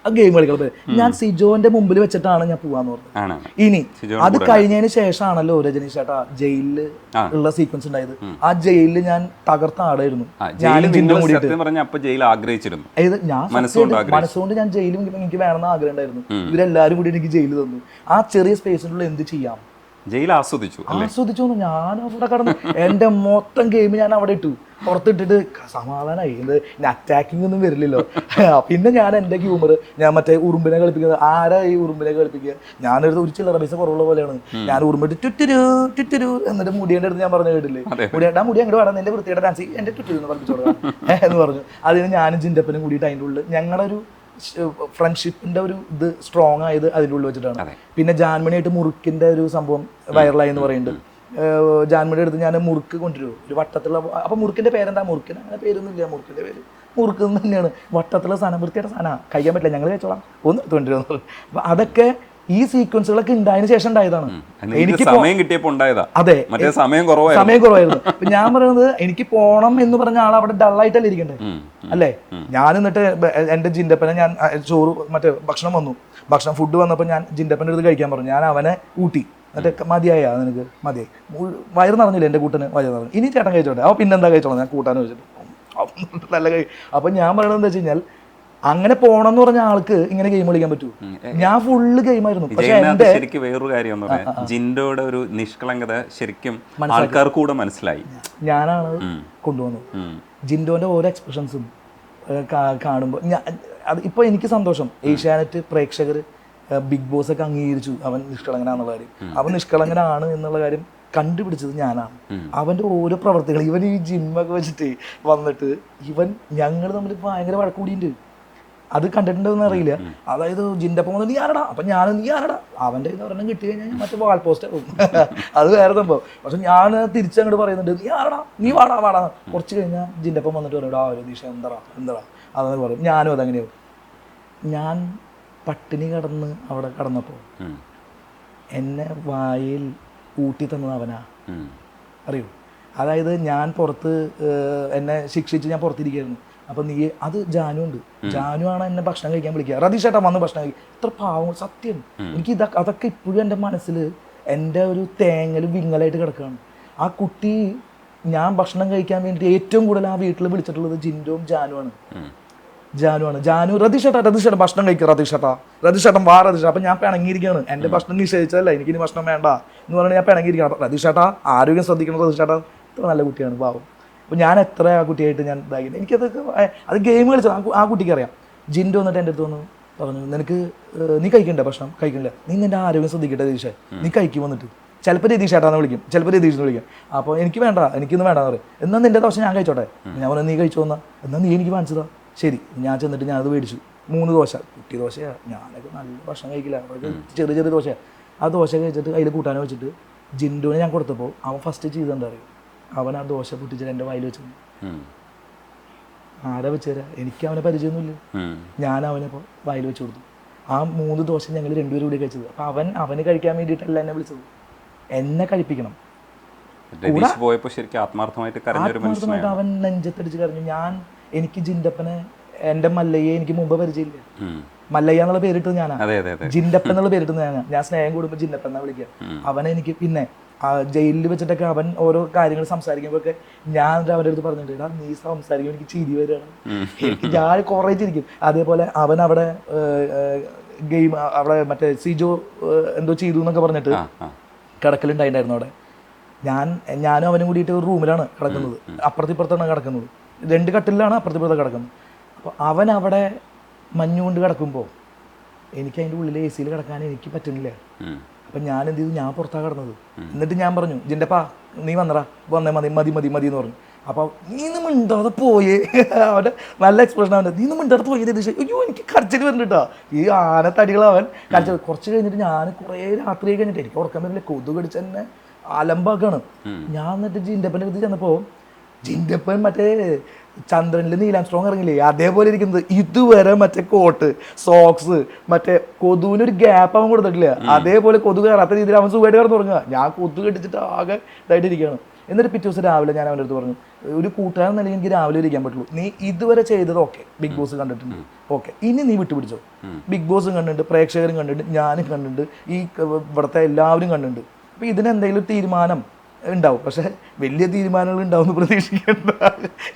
ആ ഗെയിം കളിക്കാനുള്ള ഞാൻ സിജോന്റെ മുമ്പിൽ വെച്ചിട്ടാണ് ഞാൻ പോവാന്ന് പറഞ്ഞത്. ഇനി അത് കഴിഞ്ഞതിന് ശേഷമാണല്ലോ രജനീഷ് ചേട്ടാ ജയിലില് ഉള്ള സീക്വൻസ് ഉണ്ടായത്. ആ ജയിലിൽ ഞാൻ തകർത്ത ആടായിരുന്നു. മനസ്സുകൊണ്ട് ഞാൻ ജയിലും എനിക്ക് വേണമെന്ന് ആഗ്രഹം ഉണ്ടായിരുന്നു. ഇവരെല്ലാരും കൂടി എനിക്ക് ജയിലിൽ തന്നു. ആ ചെറിയ സ്പേസിനുള്ള എന്ത് ചെയ്യാം, ജയിൽ ആസ്വദിച്ചു. ഞാൻ അവിടെ കടന്നു എൻ്റെ മൊത്തം ഗെയിം ഞാൻ അവിടെ ഇട്ടു, പുറത്തിട്ടിട്ട് സമാധാനമായി. ഇത് അറ്റാക്കിംഗ് ഒന്നും വരില്ലല്ലോ. പിന്നെ ഞാൻ എൻ്റെ ഹ്യൂമർ, ഞാൻ മറ്റേ ഉറുമ്പിനെ കളിപ്പിക്കുന്നത്. ആരാ ഈ ഉറുമ്പിനെ കളിപ്പിക്കുക? ഞാനൊരു ഒരു ചില്ലറ പൈസ കുറവുള്ള പോലെയാണ്. ഞാൻ ഉറുമ്പിട്ട് ടുറ്റരു എന്നിട്ട് മുടിയുടെ അടുത്ത് ഞാൻ പറഞ്ഞു കേട്ടില്ലേ, മുടി അങ്ങോട്ട് വേണം എൻ്റെ വൃത്തിയുടെ ഡാൻസ് എൻ്റെ ടുറ്റു എന്ന് പറഞ്ഞിട്ട് എന്ന് പറഞ്ഞു. അതിന് ഞാനും ജിൻ്റപ്പനും കൂടിയിട്ട് അതിൻ്റെ ഉള്ളിൽ ഞങ്ങളുടെ ഒരു ഫ്രണ്ട്ഷിപ്പിന്റെ ഒരു ഇത് സ്ട്രോങ് ആയത് അതിൻ്റെ ഉള്ളിൽ വെച്ചിട്ടാണ്. പിന്നെ ജാൻമണിയായിട്ട് മുറുക്കിന്റെ ഒരു സംഭവം വൈറലായി എന്ന് പറയുന്നുണ്ട്. ജാൻമണിയുടെ അടുത്ത് ഞാൻ മുറുക്ക് കൊണ്ടുവരും, ഒരു വട്ടത്തിലുള്ള. അപ്പൊ മുറുക്കിന്റെ പേരെന്താ? മുറുക്കിന് അങ്ങനെ പേരൊന്നുമില്ല, മുറുക്കിന്റെ പേര് മുറുക്ക് തന്നെയാണ്. വട്ടത്തിലുള്ള സാധനം, വൃത്തിയുടെ സാധനം കഴിക്കാൻ പറ്റില്ല, ഞങ്ങൾ കഴിച്ചോളാം, ഒന്ന് കൊണ്ടുവരുന്നത്. അപ്പൊ അതൊക്കെ ഈ സീക്വൻസുകളൊക്കെ ഉണ്ടായതിനു ശേഷം ഉണ്ടായതാണ്. എനിക്ക് സമയം കിട്ടിയപ്പോൾ ഉണ്ടായതാ. അതെ, സമയം കുറവായിരുന്നു. അപ്പൊ ഞാൻ പറയുന്നത് എനിക്ക് പോണം എന്ന് പറഞ്ഞ ആൾ അവിടെ ഡള്ളായിട്ടല്ലേ ഇരിക്കണ്ടേ അല്ലേ? ഞാൻ എന്നിട്ട് എന്റെ ജിൻ്റപ്പനെ ഞാൻ ചോറ് മറ്റേ ഭക്ഷണം ഫുഡ് വന്നപ്പോൾ ഞാൻ ജിൻ്റപ്പൻ്റെ അടുത്ത് കഴിക്കാൻ പറഞ്ഞു. ഞാൻ അവനെ ഊട്ടി. എന്നിട്ട് മതിയായ നിനക്ക് മതിയായി, വയറ് നിറഞ്ഞില്ല എൻ്റെ കൂട്ടിന് വയറ് നിറഞ്ഞു, ഇനി ചേട്ടൻ കഴിച്ചോട്ടെ. അപ്പോൾ പിന്നെന്താ കഴിച്ചോളാം, ഞാൻ കൂട്ടാൻ വെച്ചിട്ട് നല്ല അപ്പം ഞാൻ പറയണത് എന്താ വെച്ച് കഴിഞ്ഞാൽ അങ്ങനെ പോണെന്ന് പറഞ്ഞ ആൾക്ക് ഇങ്ങനെ ഗെയിം കളിക്കാൻ പറ്റൂ? ഞാൻ ഫുള്ള് ഗെയിമായിരുന്നു. ശരിക്കും വേറൊരു കാര്യം എന്ന് പറയാം, ജിൻഡോയുടെ ഒരു നിഷ്കളങ്കത ശരിക്കും ആൾക്കാർക്ക് കൂടെ മനസ്സിലായി. ഞാനാണ് കൊണ്ടുവന്നത്. ജിൻഡോന്റെ ഓരോ എക്സ്പ്രഷൻസും കാണുമ്പോൾ അത് ഇപ്പൊ എനിക്ക് സന്തോഷം. ഏഷ്യാനെറ്റ് പ്രേക്ഷകർ ബിഗ് ബോസ് ഒക്കെ അംഗീകരിച്ചു അവൻ നിഷ്കളങ്കനാന്നുള്ള കാര്യം. അവൻ നിഷ്കളങ്കനാണ് എന്നുള്ള കാര്യം കണ്ടുപിടിച്ചത് ഞാനാണ്. അവൻ്റെ ഓരോ പ്രവർത്തികൾ, ഇവൻ ഈ ജിമ്മൊക്കെ വെച്ചിട്ട് വന്നിട്ട് ഞങ്ങൾ തമ്മിൽ ഭയങ്കര വഴക്കൂടിയുണ്ട്. അത് കണ്ടിട്ടുണ്ടോന്ന് അറിയില്ല. അതായത് ജിൻ്റെ ഒപ്പം നീ ആരടാ, അപ്പം ഞാൻ നീ ആരടാ, അവൻ്റെ ഒരെണ്ണം കിട്ടി കഴിഞ്ഞാൽ മറ്റേ വാൾ പോസ്റ്റ് ആവും. അത് വേറെ സംഭവം. പക്ഷെ ഞാൻ തിരിച്ചങ്ങോട്ട് പറയുന്നുണ്ട് നീ ആരടാ, നീ വാടാ വാടാ. കുറച്ച് കഴിഞ്ഞാൽ ജിൻ്റെ ഒപ്പം വന്നിട്ട് പറയും ആ രതീഷ എന്താ അതെന്ന് പറയും. ഞാനും അതങ്ങനെയാവും. ഞാൻ പട്ടിണി കടന്ന് അവിടെ കടന്നപ്പോൾ എന്നെ വായിൽ ഊട്ടി തന്നത് അവനാ, അറിയോ? അതായത് ഞാൻ പുറത്ത് എന്നെ ശിക്ഷിച്ച് ഞാൻ പുറത്തിരിക്കുകയായിരുന്നു. അപ്പം നീ അത് ജാനു ഉണ്ട്, ജാനു ആണ് എന്നെ ഭക്ഷണം കഴിക്കാൻ വിളിക്കുക, രതീഷ് ചേട്ടാ വന്ന് ഭക്ഷണം കഴിക്കുക. ഇത്ര പാവം, സത്യം. എനിക്ക് അതൊക്കെ ഇപ്പോഴും എൻ്റെ മനസ്സിൽ എൻ്റെ ഒരു തേങ്ങലും വിങ്ങലായിട്ട് കിടക്കുകയാണ്. ആ കുട്ടി ഞാൻ ഭക്ഷണം കഴിക്കാൻ വേണ്ടി ഏറ്റവും കൂടുതൽ ആ വീട്ടിൽ വിളിച്ചിട്ടുള്ളത് ജിൻഡോയും ജാനുവാണ്. ജാനു രതീഷ് ചേട്ടൻ ഭക്ഷണം കഴിക്കുക, രതീഷ് ചേട്ടൻ വാ രതീഷ്. അപ്പം ഞാൻ പിണങ്ങിയിരിക്കുകയാണ്. എൻ്റെ ഭക്ഷണം നിഷേധിച്ചതല്ല, എനിക്കിനി ഭക്ഷണം വേണ്ട എന്ന് പറഞ്ഞാൽ ഞാൻ പിണങ്ങിയിരിക്കണം. അപ്പം രതീഷ് ചേട്ടാ ആരോഗ്യം ശ്രദ്ധിക്കണം, രതീഷ് ചേട്ടാ ഇത്ര നല്ല കുട്ടിയാണ് പാവം. അപ്പോൾ ഞാൻ എത്ര ആ കുട്ടിയായിട്ട് ഞാൻ ഇതാക്കിയിട്ട് എനിക്കതൊക്കെ അത് ഗെയിം കളിച്ചത് ആ കുട്ടിക്ക് അറിയാം. ജിൻഡോ വന്നിട്ട് എൻ്റെ അടുത്ത് വന്ന് പറഞ്ഞു നിനക്ക് നീ കഴിക്കണ്ടേ ഭക്ഷണം, കഴിക്കണില്ല, നീ നിൻ്റെ ആരോഗ്യം ശ്രദ്ധിക്കട്ടെ രതീഷേ, നീ കഴിക്കും വന്നിട്ട്. ചിലപ്പോൾ രതീഷ് ചേട്ടാന്ന് വിളിക്കും, ചിലപ്പോൾ രതീഷ് എന്ന് വിളിക്കും. അപ്പോൾ എനിക്ക് വേണ്ട, എനിക്കൊന്നും വേണ്ടെന്ന് പറയും. എന്നാൽ നിൻ്റെ ദോശ ഞാൻ കഴിച്ചോട്ടെ. ഞാൻ പറഞ്ഞു നീ കഴിച്ചു വന്നാൽ എന്നാൽ നീ എനിക്ക് വാങ്ങിച്ചതാ. ശരി, ഞാൻ ചെന്നിട്ട് ഞാനത് മേടിച്ചു. 3 ദോശ, കുട്ടി ദോശയാണ്. ഞാനൊക്കെ നല്ല ഭക്ഷണം കഴിക്കില്ല, അവർക്ക് ചെറിയ ചെറിയ ദോശയാണ്. ആ ദോശ കഴിച്ചിട്ട് അതിൽ കൂട്ടാൻ വെച്ചിട്ട് ജിൻഡോനെ ഞാൻ കൊടുത്തപ്പോൾ അവൻ ഫസ്റ്റ് ചെയ്തെന്താ അറിയും, അവൻ ആ ദോശ പൊട്ടിച്ചിട്ട് എൻ്റെ വായിൽ വെച്ചു. ആരാ വെച്ച് തരാം, എനിക്ക് അവനെ പരിചയമൊന്നുമില്ല. ഞാൻ അവനെ വായിൽ വെച്ച് കൊടുത്തു. ആ 3 ദോശ ഞങ്ങൾ രണ്ടുപേരും കൂടി കഴിച്ചത്. അപ്പം അവന് കഴിക്കാൻ വേണ്ടിയിട്ടല്ല എന്നെ വിളിച്ചത്, എന്നെ കഴിപ്പിക്കണം. ആത്മാർത്ഥമായിട്ട് അവൻ നെഞ്ചത്തടിച്ച് കരഞ്ഞു. എനിക്ക് ജിൻഡപ്പനെ, എൻ്റെ മല്ലയ്യെ എനിക്ക് മുമ്പ് പരിചയമില്ല. മല്ലയ്യ എന്നുള്ള പേരിട്ടത് ഞാനാ, ജിൻഡപ്പൻ എന്നുള്ള പേരിട്ടത് ഞാനാ. ഞാൻ സ്നേഹം കൂടുമ്പോൾ ജിൻഡപ്പൻ എന്നാ വിളിക്കുക. അവനെ എനിക്ക് പിന്നെ ജയിലിൽ വെച്ചിട്ടൊക്കെ അവൻ ഓരോ കാര്യങ്ങൾ സംസാരിക്കുമ്പോഴൊക്കെ ഞാൻ അവൻ്റെ അടുത്ത് പറഞ്ഞിട്ടുണ്ട്, എടാ നീ സംസാരിക്കുമ്പോൾ എനിക്ക് ചിരി വരികയാണ്, ഞാൻ കുറേ ചിരിക്കും. അതേപോലെ അവൻ അവിടെ ഗെയിം അവിടെ മറ്റേ സിജോ എന്തോ ചെയ്തു എന്നൊക്കെ പറഞ്ഞിട്ട് കിടക്കലുണ്ടായിട്ടുണ്ടായിരുന്നു അവിടെ. ഞാനും അവനും കൂടിയിട്ട് ഒരു റൂമിലാണ് കിടക്കുന്നത്, അപ്പുറത്തിപ്പുറത്താണ് കിടക്കുന്നത്, 2 കട്ടിലാണ് അപ്പുറത്തിപ്പുറത്ത് കിടക്കുന്നത്. അപ്പോൾ അവൻ അവിടെ മഞ്ഞുകൊണ്ട് കിടക്കുമ്പോൾ എനിക്ക് അതിൻ്റെ ഉള്ളിൽ AC കിടക്കാൻ എനിക്ക് പറ്റുന്നില്ല. അപ്പം ഞാൻ എന്ത് ചെയ്തു, ഞാൻ പുറത്താണ് കിടന്നത്. എന്നിട്ട് ഞാൻ പറഞ്ഞു ജിൻ്റെപ്പാ നീ വന്നടാ, വന്നേ മതി മതി മതി മതി എന്ന് പറഞ്ഞു. അപ്പോൾ നീന്ന് മിണ്ടാതെ പോയേ, അവൻ്റെ നല്ല എക്സ്പ്രഷൻ അവൻ്റെ, നീന്ന് മിണ്ടാതെ പോയത് ദിശ. അയ്യോ എനിക്ക് കരച്ചിട്ട് വരുന്നുണ്ട് കേട്ടോ, ഈ ആനത്തടികളവൻ കരച്ചത്. കുറച്ച് കഴിഞ്ഞിട്ട് ഞാൻ കുറേ രാത്രി കഴിഞ്ഞിട്ട് എനിക്ക് ഉറക്കം വരില്ല, കൊതുക് കടിച്ച് തന്നെ അലമ്പാക്കാണ്. ഞാൻ എന്നിട്ട് ജിൻ്റെപ്പൻ്റെ അടുത്ത് ചെന്നപ്പോൾ ജിൻ്റെപ്പൻ മറ്റേ ചന്ദ്രനിൽ നീലാം സ്ട്രോങ് ഇറങ്ങില്ലേ അതേപോലെ ഇരിക്കുന്നത്. ഇതുവരെ മറ്റേ കോട്ട് സോക്സ് മറ്റേ കൊതുവിനൊരു ഗ്യാപ്പ് അവൻ കൊടുത്തിട്ടില്ല, അതേപോലെ കൊതുക് കയറാത്ത രീതിയിൽ അവൻ സുഖമായിട്ട് കിടന്ന് തുടങ്ങുക. ഞാൻ കൊതുക് കടിച്ചിട്ട് ആകെ ഇതായിട്ട് ഇരിക്കുകയാണ്. എന്നിട്ട് പിറ്റേ ദിവസം രാവിലെ ഞാൻ അവൻ്റെ അടുത്ത് പറഞ്ഞു, ഒരു കൂട്ടുകാരൻ നിലയിൽ എനിക്ക് രാവിലെ ഇരിക്കാൻ പറ്റുള്ളൂ, നീ ഇതുവരെ ചെയ്തത് ഓക്കെ, ബിഗ് ബോസ് കണ്ടിട്ടുണ്ട് ഓക്കെ, ഇനി നീ വിട്ടുപിടിച്ചോ. ബിഗ് ബോസും കണ്ടിട്ടുണ്ട്, പ്രേക്ഷകരും കണ്ടിട്ടുണ്ട്, ഞാനും കണ്ടിട്ടുണ്ട്, ഈ ഇവിടുത്തെ എല്ലാവരും കണ്ടിട്ടുണ്ട്. അപ്പോൾ ഇതിനെന്തെങ്കിലും ഒരു തീരുമാനം ഉണ്ടാവും, പക്ഷെ വലിയ തീരുമാനങ്ങൾ ഉണ്ടാവും എന്ന് പ്രതീക്ഷിക്കേണ്ട,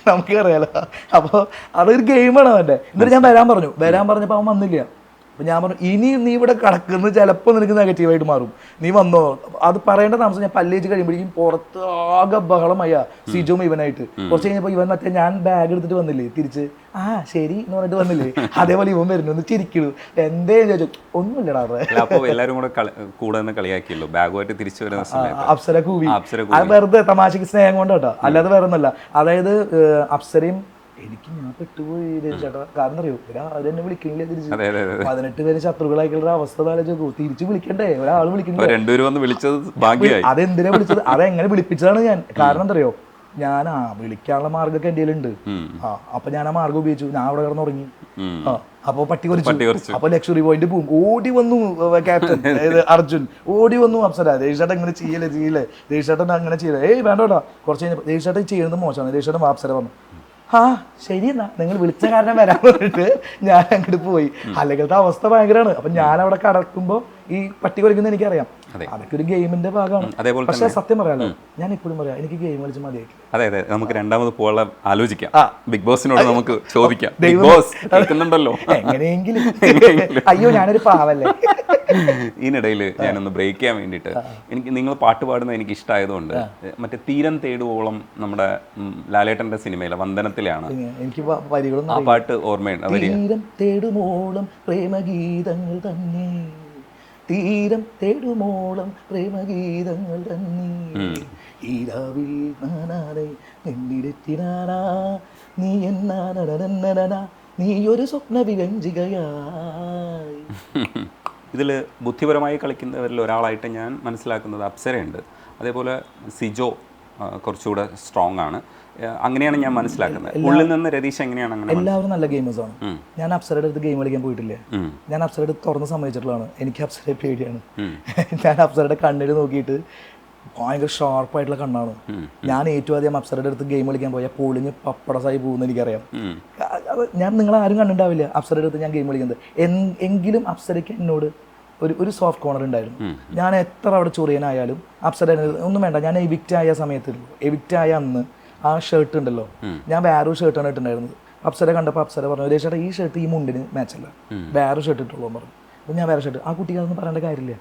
നമുക്കറിയാലോ. അപ്പോൾ അതൊരു ഗെയിമാണ് അവൻ്റെ. എന്നിട്ട് ഞാൻ വരാൻ പറഞ്ഞപ്പോൾ അവൻ വന്നില്ല. അപ്പം ഞാൻ പറഞ്ഞു ഇനി നീ ഇവിടെ കിടക്കുന്നത് ചിലപ്പോൾ നിനക്ക് നെഗറ്റീവായിട്ട് മാറും, നീ വന്നോ. അത് പറയേണ്ട താമസം ഞാൻ പല്ലേച്ച് കഴിയുമ്പോഴേക്കും പുറത്ത് ആകെ ബഹളമായ സിജോം ഇവനായിട്ട്. കുറച്ച് കഴിഞ്ഞപ്പോൾ ഇവൻ മറ്റേ ഞാൻ ബാഗ് എടുത്തിട്ട് വന്നില്ലേ തിരിച്ച്, ആ ശരി എന്ന് പറഞ്ഞിട്ട് വന്നില്ലേ, അതേപോലെ ഇവൻ വരുന്നു ഒന്ന് ചിരിക്കണു. എന്തേ ചോദിച്ചു, ഒന്നുമില്ലടാ. അപ്സര കൂവി, അത് വെറുതെ തമാശക്ക് സ്നേഹം കൊണ്ട് കേട്ടോ, അല്ലാതെ വേറെ ഒന്നല്ല. അതായത് അപ്സരയും എനിക്ക് ഞാൻ പെട്ടുപോയി ചേട്ടാ. കാരണം അറിയോ, അവരെന്നെ വിളിക്കണില്ല തിരിച്ച്. 18 പേര് ശത്രുക്കളായിട്ടുള്ള അവസ്ഥ തിരിച്ചു വിളിക്കണ്ടേ, ഒരാൾ വിളിക്കണ്ടേ. അതെന്തിനാ വിളിച്ചത്, അതെങ്ങനെ വിളിപ്പിച്ചതാണ് ഞാൻ. കാരണം എന്താ അറിയോ, ഞാൻ വിളിക്കാനുള്ള മാർഗ്ഗമൊക്കെ എൻ്റെ കയ്യിലുണ്ട്. അപ്പൊ ഞാൻ ആ മാർഗ്ഗം ഉപയോഗിച്ചു, ഞാൻ അവിടെ കിടന്ന് ഉറങ്ങി. അപ്പൊ പട്ടി കുറച്ചു. അപ്പൊ ലക്ഷറി പോയിന്റ് പോവും. ഓടി വന്നു ക്യാപ്റ്റൻ അർജുൻ, ഓടി വന്നു അപ്സര, ദേഷ്യേട്ടൻ ഇങ്ങനെ ചെയ്യല്ലേ ദേഷ്യേട്ടൻ അങ്ങനെ ചെയ്യല്ലേ, ഏയ് വേണ്ടോട്ടാ. കുറച്ച് കഴിഞ്ഞപ്പോൾ ദേഷ്യേട്ടൻ ചെയ്യുന്നത് മോശമാണ്, ദേഷ്യേട്ടൻ അപ്സര പറഞ്ഞു ആ ശരി എന്നാ നിങ്ങൾ വിളിച്ച കാരണം വരാൻ പറഞ്ഞിട്ട് ഞാൻ അങ്ങോട്ട് പോയി. അല്ലെങ്കിലത്തെ അവസ്ഥ ഭയങ്കരമാണ്. അപ്പൊ ഞാൻ അവിടെ കടക്കുമ്പോൾ ഈ പട്ടി കുറയ്ക്കുന്നത് എനിക്കറിയാം, അതൊക്കെ ഒരു ഗെയിമിന്റെ ഭാഗമാണ്. പക്ഷെ സത്യം പറയാലോ, ഞാൻ ഇപ്പോഴും പറയാം എനിക്ക് ഗെയിം കളിച്ച് മതിയായിട്ട്. അതെ, നമുക്ക് രണ്ടാമത് പോകാൻ ആലോചിക്കാം, ബിഗ് ബോസിനോട് നമുക്ക് ചോദിക്കാം. ബിഗ് ബോസ് കേൾക്കുന്നുണ്ടല്ലോ, എങ്ങനെയെങ്കിലും. അയ്യോ ഞാനൊരു പാവല്ലേ. ഇതിനിടയിൽ ഞാനൊന്ന് ബ്രേക്ക് ചെയ്യാൻ വേണ്ടിയിട്ട്, എനിക്ക് നിങ്ങൾ പാട്ട് പാടുന്നത് എനിക്ക് ഇഷ്ടമായതുകൊണ്ട് മറ്റേ തീരം തേടുവോളം നമ്മുടെ ലാലേട്ടന്റെ സിനിമയിലെ വന്ദനത്തിലാണ് എനിക്ക് വരികളൊന്നും, ആ പാട്ട് ഓർമ്മയുണ്ട്. തീരം തേടുമോളം പ്രേമഗീതങ്ങൾ തന്നെ, തീരം തേടുമോളം പ്രേമഗീതങ്ങൾ തന്നെ, ഈരാവിൽ നാനാനെ നെല്ലിടത്തിനാനാ നീ എന്നാ നീ ഒരു സ്വപ്ന വിരഞ്ജികയായി. ഇതിൽ ബുദ്ധിപരമായി കളിക്കുന്നവരിൽ ഒരാളായിട്ട് ഞാൻ മനസ്സിലാക്കുന്നത് അപ്സരയുണ്ട്, അതേപോലെ സിജോ കുറച്ചുകൂടെ സ്ട്രോങ് ആണ്, അങ്ങനെയാണ് ഞാൻ മനസ്സിലാക്കുന്നത്. ഉള്ളിൽ നിന്ന് രതീഷ് എങ്ങനെയാണ് അങ്ങനെ? എല്ലാവരും നല്ല ഗെയിമേഴ്സാണ്. ഞാൻ അപ്സരയുടെ അടുത്ത് ഗെയിം കളിക്കാൻ പോയിട്ടില്ല. ഞാൻ അപ്സരയുടെ തുറന്ന് സമ്മതിച്ചിട്ടുള്ളതാണ്. എനിക്ക് അപ്സരയെ പേടിയാണ്. ഞാൻ അപ്സരയുടെ കണ്ണിൽ നോക്കിയിട്ട് ഭയങ്കര ഷാർപ്പായിട്ടുള്ള കണ്ണാണ്. ഞാൻ ഏറ്റവും ആദ്യം അപ്സരയുടെ അടുത്ത് ഗെയിം കളിക്കാൻ പോയാൽ പൊളിഞ്ഞ് പപ്പടസായി പോകുമെന്ന് എനിക്കറിയാം. അത് ഞാൻ നിങ്ങളാരും കണ്ടിട്ടുണ്ടാവില്ല അപ്സരയുടെ അടുത്ത് ഞാൻ ഗെയിം കളിക്കുന്നത്. എങ്കിലും അപ്സരയ്ക്ക് എന്നോട് ഒരു സോഫ്റ്റ് കോർണർ ഉണ്ടായിരുന്നു. ഞാൻ എത്ര അവിടെ ചൊറിയനായാലും അപ്സര ഒന്നും വേണ്ട. ഞാൻ എവിക്റ്റ് ആയ സമയത്ത്, എവിക്റ്റ് ആയ അന്ന് ആ ഷർട്ട് ഉണ്ടല്ലോ, ഞാൻ വേറൊരു ഷർട്ടാണ് ഇട്ടുണ്ടായിരുന്നത്. അപ്സര കണ്ടപ്പോൾ അപ്സര പറഞ്ഞു, രേഷേട്ടാ ഈ ഷർട്ട് ഈ മുണ്ടിന് മാച്ചല്ല, വേറൊരു ഷർട്ട് ഇട്ടുള്ളൂ പറഞ്ഞു. അപ്പോൾ ഞാൻ വേറെ ഷർട്ട്. ആ കുട്ടിക്ക് അതൊന്നും പറയേണ്ട കാര്യമില്ല,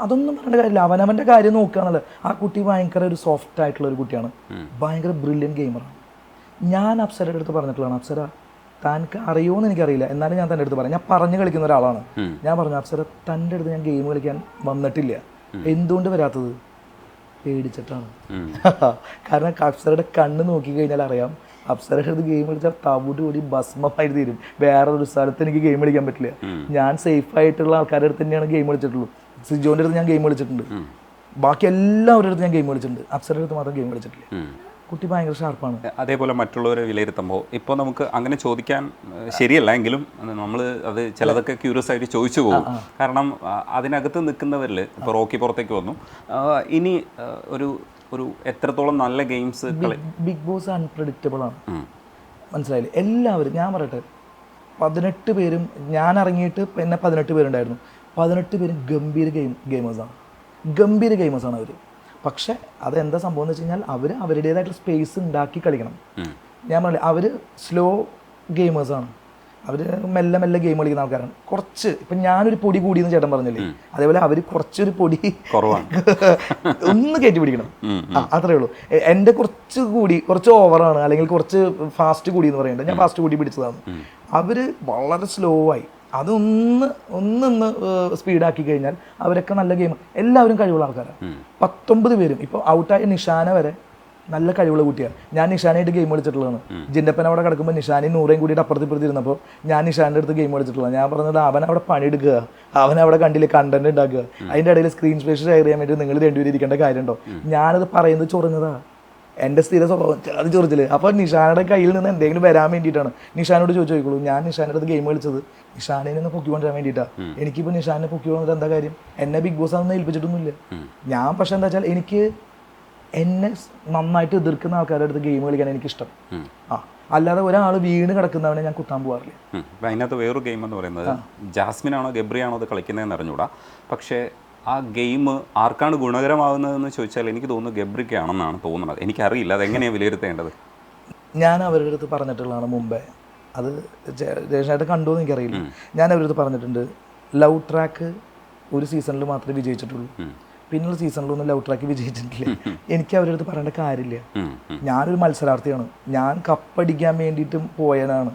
അതൊന്നും പറയേണ്ട കാര്യമില്ല. അവനവൻ്റെ കാര്യം നോക്കുക എന്നുള്ളത്. ആ കുട്ടി ഭയങ്കര ഒരു സോഫ്റ്റ് ആയിട്ടുള്ള ഒരു കുട്ടിയാണ്, ഭയങ്കര ബ്രില്യൻ ഗെയിമറാണ്. ഞാൻ അപ്സരയുടെ അടുത്ത് പറഞ്ഞിട്ടുള്ളതാണ്, അപ്സര തനിക്ക് അറിയുമോയെന്ന് എനിക്കറിയില്ല, എന്നാലും ഞാൻ തൻ്റെ അടുത്ത് പറയാം. ഞാൻ പറഞ്ഞു കളിക്കുന്ന ഒരാളാണ്. ഞാൻ പറഞ്ഞു, അപ്സര തൻ്റെ അടുത്ത് ഞാൻ ഗെയിം കളിക്കാൻ വന്നിട്ടില്ല. എന്തുകൊണ്ട് വരാത്തത്? പേടിച്ചിട്ടാണ്. കാരണം അപ്സരയുടെ കണ്ണ് നോക്കിക്കഴിഞ്ഞാൽ അറിയാം, അപ്സരയുടെ അടുത്ത് ഗെയിം കളിച്ചാൽ തവിട് കൂടി ഭസ്മമായിട്ട് തീരും. വേറെ ഒരു സ്ഥലത്ത് എനിക്ക് ഗെയിം കളിക്കാൻ പറ്റില്ല. ഞാൻ സേഫ് ആയിട്ടുള്ള ആൾക്കാരുടെ അടുത്ത് തന്നെയാണ് ഗെയിം കളിച്ചിട്ടുള്ളൂ. സിജോൻ്റെ അടുത്ത് ഞാൻ ഗെയിം കളിച്ചിട്ടുണ്ട്, ബാക്കി എല്ലാവരുടെ അടുത്ത് ഞാൻ ഗെയിം കളിച്ചിട്ടുണ്ട്. അപ്സരയുടെ അടുത്ത് മാത്രം ഗെയിം കളിച്ചിട്ടില്ല. കുട്ടി ഭയങ്കര ഷാർപ്പാണ്. അതേപോലെ മറ്റുള്ളവരെ വിലയിരുത്തുമ്പോൾ ഇപ്പോൾ നമുക്ക് അങ്ങനെ ചോദിക്കാൻ ശരിയല്ല, എങ്കിലും നമ്മൾ അത് ചിലതൊക്കെ ക്യൂരിയസ് ആയിട്ട് ചോദിച്ചു പോകും. കാരണം അതിനകത്ത് നിൽക്കുന്നവരിൽ ഇപ്പോൾ റോക്കി പുറത്തേക്ക് വന്നു, ഇനി ഒരു എത്രത്തോളം നല്ല ഗെയിംസ്. ബിഗ് ബോസ് അൺപ്രഡിക്റ്റബിൾ ആണ്, മനസ്സിലായില്ലേ? എല്ലാവരും ഞാൻ പറയട്ടെ, 18 പേരും ഞാൻ ഇറങ്ങിയിട്ട് പിന്നെ 18 പേരുണ്ടായിരുന്നു. 18 പേരും ഗംഭീര ഗെയിമേഴ്സാണ് അവർ. പക്ഷെ അതെന്താ സംഭവം എന്ന് വെച്ച് കഴിഞ്ഞാൽ അവർ അവരുടേതായിട്ടുള്ള സ്പേസ് ഉണ്ടാക്കി കളിക്കണം. ഞാൻ പറഞ്ഞില്ല, അവർ സ്ലോ ഗെയിമേഴ്സാണ്, അവർ മെല്ലെ മെല്ലെ ഗെയിം കളിക്കുന്ന ആൾക്കാരാണ്. കുറച്ച് ഇപ്പം ഞാനൊരു പൊടി കൂടിയെന്ന് ചേട്ടൻ പറഞ്ഞില്ലേ, അതേപോലെ അവർ കുറച്ചൊരു പൊടി കുറവാണ്, ഒന്ന് കയറ്റി പിടിക്കണം. അത്രേ ഉള്ളൂ. എൻ്റെ കുറച്ച് ഓവറാണ്, അല്ലെങ്കിൽ കുറച്ച് ഫാസ്റ്റ് കൂടി എന്ന് പറയുന്നത്. ഞാൻ ഫാസ്റ്റ് കൂടി പിടിച്ചതാണ്. അവർ വളരെ സ്ലോ ആയി അതൊന്ന് സ്പീഡാക്കി കഴിഞ്ഞാൽ അവരൊക്കെ നല്ല ഗെയിം. എല്ലാവരും കഴിവുള്ള ആൾക്കാരാണ്. 19 പേരും. ഇപ്പോൾ ഔട്ടായ നിഷാന വരെ നല്ല കഴിവുള്ള കുട്ടിയാണ്. ഞാൻ നിഷാനായിട്ട് ഗെയിം കളിച്ചിട്ടുള്ളതാണ്. ജിൻ്റപ്പൻ അവിടെ കിടക്കുമ്പോൾ നിഷാനയും നൂറേയും കൂടിയിട്ട് അപ്പുറത്ത് ഇരുന്നപ്പോൾ ഞാൻ നിഷാൻ്റെ അടുത്ത് ഗെയിം കളിച്ചിട്ടുള്ളത്. ഞാൻ പറഞ്ഞത് അവൻ അവിടെ പണിയെടുക്കുക, അവൻ അവിടെ കണ്ടില്ലേ കണ്ടന്റ് ഉണ്ടാക്കുക, അതിൻ്റെ ഇടയിൽ സ്ക്രീൻ സ്പേസ് ഷെയർ ചെയ്യാൻ വേണ്ടി നിങ്ങൾ രണ്ടുപേരും ഇരിക്കേണ്ട കാര്യമുണ്ടോ? ഞാനത് പറയുന്നത് ചൊറിഞ്ഞതാ, എൻ്റെ സ്ഥിര സ്വഭാവം അത് ചൊറിച്ചില്. അപ്പോൾ നിഷാനയുടെ കയ്യിൽ നിന്ന് എന്തെങ്കിലും വരാൻ വേണ്ടിയിട്ടാണ്. നിഷാനോട് ചോദിച്ചോളൂ, ഞാൻ നിഷാൻ്റെ അടുത്ത് ഗെയിം കളിച്ചത് നിഷാനെ നിന്ന് പൊക്കിക്കൊണ്ടിരാൻ വേണ്ടിയിട്ടാണ്. എനിക്കിപ്പോൾ നിഷാനെ പൊക്കിക്കൊണ്ടിട്ട് എന്താ കാര്യം? എന്നെ ബിഗ് ബോസ് അതൊന്നും ഏൽപ്പിച്ചിട്ടൊന്നുമില്ല. ഞാൻ പക്ഷെ എന്താ വെച്ചാൽ എനിക്ക് എന്നെ നന്നായിട്ട് എതിർക്കുന്ന ആൾക്കാരുടെ അടുത്ത് ഗെയിം കളിക്കാൻ എനിക്കിഷ്ടം. അല്ലാതെ ഒരാൾ വീണ് കിടക്കുന്നവനെ ഞാൻ കുത്താൻ പോകാറില്ല. അതിനകത്ത് വേറൊരു ഗെയിം എന്ന് പറയുന്നത് ജാസ്മിനാണോ ഗബ്രിയാണോ അത് കളിക്കുന്നതെന്ന് അറിഞ്ഞൂടാ. പക്ഷേ ആ ഗെയിം ആർക്കാണ് ഗുണകരമാകുന്നതെന്ന് ചോദിച്ചാൽ എനിക്ക് തോന്നുന്നു ഗബ്രിക്കാണെന്നാണ് തോന്നുന്നത്. എനിക്കറിയില്ല അതെങ്ങനെയാണ് വിലയിരുത്തേണ്ടത്. ഞാൻ അവരുടെ അടുത്ത് പറഞ്ഞിട്ടുള്ളതാണ് മുമ്പേ, അത് രേഷനായിട്ട് കണ്ടു എന്ന് എനിക്കറിയില്ല. ഞാൻ അവരുടെ അടുത്ത് പറഞ്ഞിട്ടുണ്ട്, ലവ് ട്രാക്ക് ഒരു സീസണിൽ മാത്രമേ വിജയിച്ചിട്ടുള്ളൂ, പിന്നുള്ള സീസണിലൊന്നും ലവ് ട്രാക്ക് വിജയിച്ചിട്ടില്ല. എനിക്ക് അവരുടെ അടുത്ത് പറയേണ്ട കാര്യമില്ല. ഞാനൊരു മത്സരാർത്ഥിയാണ്, ഞാൻ കപ്പടിക്കാൻ വേണ്ടിയിട്ടും പോയതാണ്.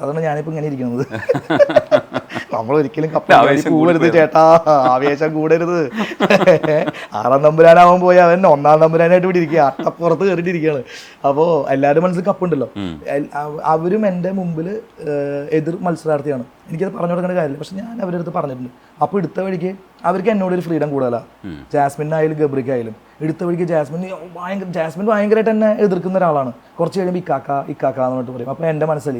അതാണ് ഞാനിപ്പോൾ ഇങ്ങനെ ഇരിക്കുന്നത്. നമ്മളൊരിക്കലും കൂടരുത് ചേട്ടാ, ആവേശം കൂടരുത്. 6ാം നമ്പുരാനാവാൻ പോയി അവൻ 1ാം നമ്പുരാനായിട്ട് ഇവിടെ ഇരിക്കുക, അട്ടപ്പുറത്ത് കയറിയിട്ടിരിക്കുകയാണ്. അപ്പോൾ എല്ലാവരും മനസ്സിൽ കപ്പുണ്ടല്ലോ. അവരും എൻ്റെ മുമ്പിൽ എതിർ മത്സരാർത്ഥിയാണ്. എനിക്കത് പറഞ്ഞു കൊടുക്കേണ്ട കാര്യമില്ല. പക്ഷെ ഞാൻ അവരുടെ അടുത്ത് പറഞ്ഞിട്ടുണ്ട്. അപ്പോൾ എടുത്ത വഴിക്ക് അവർക്ക് എന്നോടൊരു ഫ്രീഡം കൂടുതലാണ്. ജാസ്മിനായാലും ഗബ്രിക്കായാലും എടുത്ത വഴിക്ക് ജാസ്മിൻ ഭയങ്കരമായിട്ട് എന്നെ എതിർക്കുന്ന ഒരാളാണ്. കുറച്ച് കഴിയുമ്പോൾ ഇക്കാക്ക എന്ന് പറഞ്ഞിട്ട് പറയും. അപ്പോൾ എൻ്റെ മനസ്സിൽ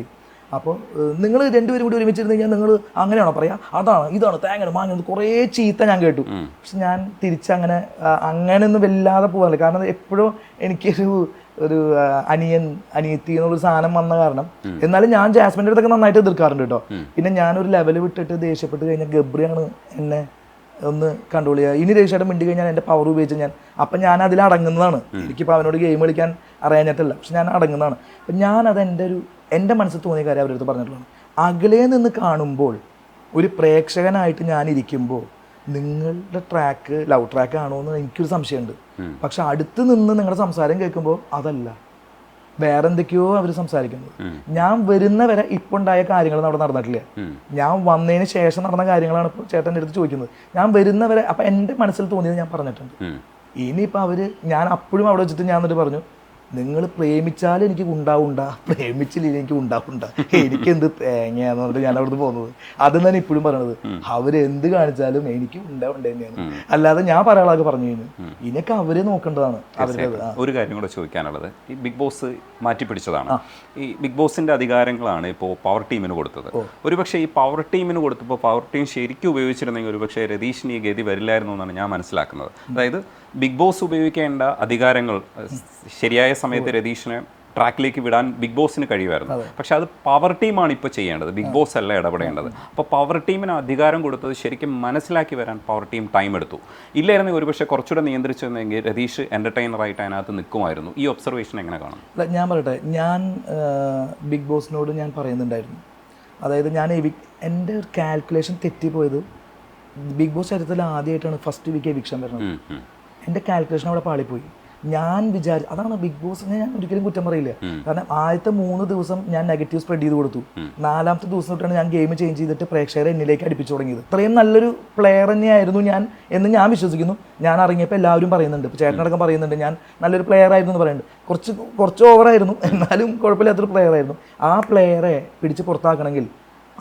അപ്പോൾ നിങ്ങൾ രണ്ടുപേരും കൂടി ഒരുമിച്ചിരുന്ന് കഴിഞ്ഞാൽ നിങ്ങൾ അങ്ങനെയാണോ പറയാ, അതാണ് ഇതാണ് തേങ്ങ മാങ്ങ കുറേ ചീത്ത ഞാൻ കേട്ടു. പക്ഷെ ഞാൻ തിരിച്ചങ്ങനെ അങ്ങനെയൊന്നും വല്ലാതെ പോകാറില്ല. കാരണം എപ്പോഴും എനിക്കൊരു അനിയത്തി എന്നുള്ളൊരു സാധനം വന്ന കാരണം. എന്നാലും ഞാൻ ജാസ്മിൻ്റെ അടുത്തൊക്കെ നന്നായിട്ട് എതിർക്കാറുണ്ട് കേട്ടോ. പിന്നെ ഞാനൊരു ലെവൽ വിട്ടിട്ട് ദേഷ്യപ്പെട്ട് കഴിഞ്ഞാൽ ഗബ്രിയാണ് എന്നെ ഒന്ന് കൺട്രോൾ ചെയ്യുക. ഇനി ദേഷ്യമായിട്ട് മിണ്ടി കഴിഞ്ഞാൽ എൻ്റെ പവർ ഉപയോഗിച്ച് അപ്പം ഞാൻ അതിൽ അടങ്ങുന്നതാണ്. എനിക്കിപ്പോൾ അവനോട് ഗെയിം കളിക്കാൻ അറിയാഞ്ഞിട്ടല്ല, പക്ഷെ ഞാൻ അടങ്ങുന്നതാണ്. അപ്പം ഞാനത് എൻ്റെ മനസ്സിൽ തോന്നിയ കാര്യം അവരുടെ അടുത്ത് പറഞ്ഞിട്ടുള്ളതാണ്. അകലെ നിന്ന് കാണുമ്പോൾ ഒരു പ്രേക്ഷകനായിട്ട് ഞാൻ ഇരിക്കുമ്പോൾ നിങ്ങളുടെ ട്രാക്ക് ലവ് ട്രാക്ക് ആണോ എന്ന് എനിക്കൊരു സംശയമുണ്ട്. പക്ഷെ അടുത്ത് നിന്ന് നിങ്ങളുടെ സംസാരം കേൾക്കുമ്പോൾ അതല്ല, വേറെ എന്തൊക്കെയോ അവർ സംസാരിക്കുന്നത്. ഞാൻ വരുന്നവരെ ഇപ്പോൾ ഉണ്ടായ കാര്യങ്ങളൊന്നും അവിടെ നടന്നിട്ടില്ല. ഞാൻ വന്നതിന് ശേഷം നടന്ന കാര്യങ്ങളാണ് ഇപ്പോൾ ചേട്ടൻ്റെ അടുത്ത് ചോദിക്കുന്നത്. ഞാൻ വരുന്നവരെ അപ്പം എൻ്റെ മനസ്സിൽ തോന്നിയത് ഞാൻ പറഞ്ഞിട്ടുണ്ട്. ഇനിയിപ്പോൾ ഞാൻ അപ്പോഴും അവിടെ വെച്ചിട്ട് ഞാൻ എന്നിട്ട് പറഞ്ഞു, നിങ്ങൾ പ്രേമിച്ചാലും എനിക്ക് ഉണ്ടാവുണ്ടാ, പ്രേമിച്ചില്ലെങ്കിൽ എനിക്ക് ഉണ്ടാവുണ്ടാ, എനിക്കെന്ത് തേങ്ങയാന്ന് പറഞ്ഞിട്ട് ഞാൻ അവിടുന്ന് പോകുന്നത്. അത് തന്നെ ഇപ്പോഴും പറയണത്, അവരെന്ത് കാണിച്ചാലും എനിക്ക് ഉണ്ടാവണ്ടേ തന്നെയാണ്. അല്ലാതെ ഞാൻ പറയാളൊക്കെ പറഞ്ഞു കഴിഞ്ഞു, ഇനിയൊക്കെ അവരെ നോക്കേണ്ടതാണ്. അവരുടെ ഒരു കാര്യം കൂടെ ചോദിക്കാനുള്ളത്, ഈ ബിഗ് ബോസ് മാറ്റിപ്പിടിച്ചതാണ്. ഈ ബിഗ് ബോസിന്റെ അധികാരങ്ങളാണ് ഇപ്പോൾ പവർ ടീമിന് കൊടുത്തത്. ഒരുപക്ഷെ ഈ പവർ ടീമിന് കൊടുത്തപ്പോൾ പവർ ടീം ശരിക്കും ഉപയോഗിച്ചിരുന്നെങ്കിൽ ഒരുപക്ഷെ രതീഷിന് ഈ ഗതി വരില്ലായിരുന്നു എന്നാണ് ഞാൻ മനസ്സിലാക്കുന്നത്. അതായത് ബിഗ് ബോസ് ഉപയോഗിക്കേണ്ട അധികാരങ്ങൾ ശരിയായ സമയത്ത് രതീഷിനെ ട്രാക്കിലേക്ക് വിടാൻ ബിഗ് ബോസിന് കഴിയുമായിരുന്നു. പക്ഷെ അത് പവർ ടീമാണ് ഇപ്പോൾ ചെയ്യേണ്ടത്, ബിഗ് ബോസ് അല്ല ഇടപെടേണ്ടത്. അപ്പോൾ പവർ ടീമിന് അധികാരം കൊടുത്തത് ശരിക്കും മനസ്സിലാക്കി വരാൻ പവർ ടീം ടൈം എടുത്തു. ഇല്ലായിരുന്നെങ്കിൽ ഒരുപക്ഷെ കുറച്ചുകൂടെ നിയന്ത്രിച്ചിരുന്നെങ്കിൽ രതീഷ് എൻ്റർടൈനറായിട്ട് അതിനകത്ത് നിൽക്കുമായിരുന്നു. ഈ ഒബ്സർവേഷൻ എങ്ങനെ കാണും? ഞാൻ പറയട്ടെ, ഞാൻ ബിഗ് ബോസിനോട് ഞാൻ പറയുന്നുണ്ടായിരുന്നു, അതായത് ഞാൻ എൻ്റെ ഒരു കാൽക്കുലേഷൻ തെറ്റിപ്പോയത് ബിഗ് ബോസ് ചരിത്രത്തിൽ ആദ്യമായിട്ടാണ് ഫസ്റ്റ് വീക്ക് എവിക്ഷൻ വരുന്നത്. എൻ്റെ കാൽക്കുലേഷൻ അവിടെ പാളിപ്പോയി. ഞാൻ അതാണ് ബിഗ് ബോസിനെ ഞാൻ ഒരിക്കലും കുറ്റം പറയില്ല. കാരണം ആദ്യത്തെ 3 ദിവസം ഞാൻ നെഗറ്റീവ് സ്പ്രെഡ് ചെയ്ത് കൊടുത്തു. 4ാമത്തെ ദിവസം തൊട്ടാണ് ഞാൻ ഗെയിം ചേഞ്ച് ചെയ്തിട്ട് പ്രേക്ഷകരെ എന്നിലേക്ക് അടുപ്പിച്ചു തുടങ്ങിയത്. ഇത്രയും നല്ലൊരു പ്ലെയർ തന്നെയായിരുന്നു ഞാൻ എന്ന് ഞാൻ വിശ്വസിക്കുന്നു. ഞാൻ ഇറങ്ങിയപ്പോൾ എല്ലാവരും പറയുന്നുണ്ട്, ഇപ്പോൾ ചേട്ടനടക്കം പറയുന്നുണ്ട് ഞാൻ നല്ലൊരു പ്ലെയർ ആയിരുന്നു എന്ന് പറയുന്നുണ്ട്. കുറച്ച് ഓവറായിരുന്നു, എന്നാലും കുഴപ്പമില്ലാത്തൊരു പ്ലെയർ ആയിരുന്നു. ആ പ്ലെയറെ പിടിച്ച് പുറത്താക്കണമെങ്കിൽ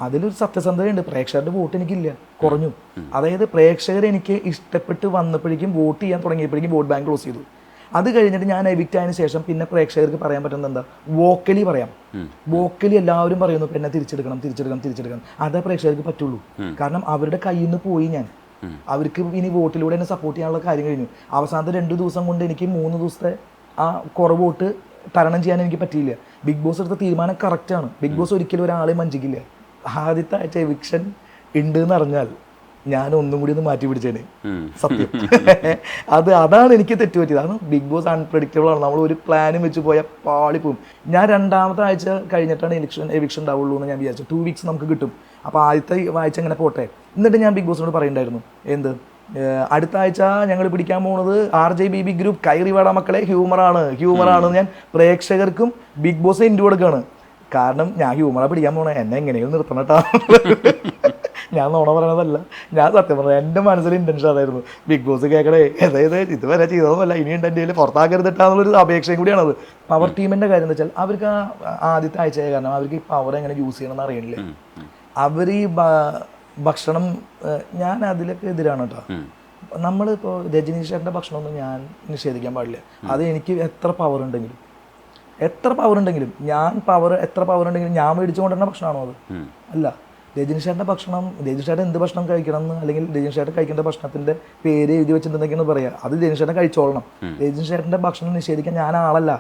അതിലൊരു സത്യസന്ധതയുണ്ട്. പ്രേക്ഷകരുടെ വോട്ട് എനിക്കില്ല, കുറഞ്ഞു. അതായത് പ്രേക്ഷകർ എനിക്ക് ഇഷ്ടപ്പെട്ട് വന്നപ്പോഴേക്കും വോട്ട് ചെയ്യാൻ തുടങ്ങിയപ്പോഴേക്കും വോട്ട് ബാങ്ക് ക്ലോസ് ചെയ്തു. അത് കഴിഞ്ഞിട്ട് ഞാൻ എവിക്റ്റ് ആയതിനു ശേഷം പിന്നെ പ്രേക്ഷകർക്ക് പറയാൻ പറ്റുന്നത് എന്താ, വോക്കലി പറയാം. വോക്കലി എല്ലാവരും പറയുന്നു എന്നെ തിരിച്ചെടുക്കണം. അതേ പ്രേക്ഷകർക്ക് പറ്റുള്ളൂ. കാരണം അവരുടെ കയ്യിൽ നിന്ന് പോയി ഞാൻ. അവർക്ക് ഇനി വോട്ടിലൂടെ എന്നെ സപ്പോർട്ട് ചെയ്യാനുള്ള കാര്യം കഴിഞ്ഞു. അവസാനത്തെ 2 ദിവസം കൊണ്ട് എനിക്ക് 3 ദിവസത്തെ ആ കുറവ് വോട്ട് തരണം ചെയ്യാൻ എനിക്ക് പറ്റിയില്ല. ബിഗ് ബോസ് എടുത്ത തീരുമാനം കറക്റ്റാണ്. ബിഗ് ബോസ് ഒരിക്കലും ഒരാളെ വഞ്ചിക്കില്ല. ആദ്യത്തെ ആഴ്ച എവിക്ഷൻ ഉണ്ട് എന്ന് അറിഞ്ഞാൽ ഞാൻ ഒന്നും കൂടി ഒന്ന് മാറ്റി പിടിച്ചേനെ, സത്യം. അതാണ് എനിക്ക് തെറ്റുപറ്റിയത്. അതാണ് ബിഗ് ബോസ് അൺപ്രഡിക്റ്റബിൾ ആണ്. നമ്മൾ ഒരു പ്ലാനും വെച്ച് പോയാൽ പാളിപ്പോവും. ഞാൻ 2ാമത്തെ ആഴ്ച കഴിഞ്ഞിട്ടാണ് എവിക്ഷൻ ഉണ്ടാവുള്ളൂ എന്ന് ഞാൻ വിചാരിച്ചു. 2 വീക്സ് നമുക്ക് കിട്ടും. അപ്പോൾ ആദ്യത്തെ ആഴ്ച അങ്ങനെ പോട്ടെ. എന്നിട്ട് ഞാൻ ബിഗ് ബോസിനോട് പറയുന്നുണ്ടായിരുന്നു, അടുത്ത ആഴ്ച ഞങ്ങൾ പിടിക്കാൻ പോകുന്നത് RJBB ഗ്രൂപ്പ് കൈറിവാട മക്കളെ ഹ്യൂമറാണ്. ഞാൻ പ്രേക്ഷകർക്കും ബിഗ് ബോസ് ഇൻഡു കൊടുക്കുകയാണ്. കാരണം ഞാൻ ഹ്യൂമറാ പിടിക്കാൻ പോണേ, എന്നെ എങ്ങനെയും നിർത്തണം കേട്ടോ. ഞാൻ നോണ പറയണതല്ല, ഞാൻ സത്യം പറഞ്ഞത് എൻ്റെ മനസ്സിൽ ഇൻറ്റൻഷൻ അതായിരുന്നു. ബിഗ് ബോസ് കേൾക്കണേ, അതായത് ഇതുവരെ ചെയ്തതൊന്നുമല്ല, ഇനിയും എൻ്റെ പുറത്താക്കരുതിട്ടാന്നുള്ളൊരു അപേക്ഷയും കൂടിയാണത്. പവർ ടീമിൻ്റെ കാര്യം എന്ന് വെച്ചാൽ അവർക്ക് ആദ്യത്തെ ആഴ്ചയായ കാരണം അവർക്ക് ഈ പവർ എങ്ങനെ യൂസ് ചെയ്യണമെന്ന് അറിയണില്ലേ. അവർ ഈ ഭക്ഷണം, ഞാൻ അതിലൊക്കെ എതിരാണ് കേട്ടോ. നമ്മളിപ്പോൾ രജനീഷ് ചേട്ടൻ്റെ ഭക്ഷണമൊന്നും ഞാൻ നിഷേധിക്കാൻ പാടില്ല. അത് എനിക്ക് എത്ര പവർ ഉണ്ടെങ്കിലും എത്ര പവർ ഉണ്ടെങ്കിലും ഞാൻ മേടിച്ചു കൊണ്ടുവരുന്ന ഭക്ഷണമാണോ അത്? അല്ല. രജനീഷ് ചേട്ടൻ്റെ ഭക്ഷണം, രജനീഷ് ചേട്ടൻ എന്ത് ഭക്ഷണം കഴിക്കണം എന്ന്, അല്ലെങ്കിൽ രജനീഷ് ചേട്ടൻ കഴിക്കേണ്ട ഭക്ഷണത്തിൻ്റെ പേര് എഴുതി വെച്ചിട്ടുണ്ടെന്ന് പറയാം, അത് രജനീഷ് ചേട്ടൻ കഴിച്ചോളണം. രജനീഷ് ചേട്ടൻ്റെ ഭക്ഷണം നിഷേധിക്കാൻ ഞാൻ ആളല്ല.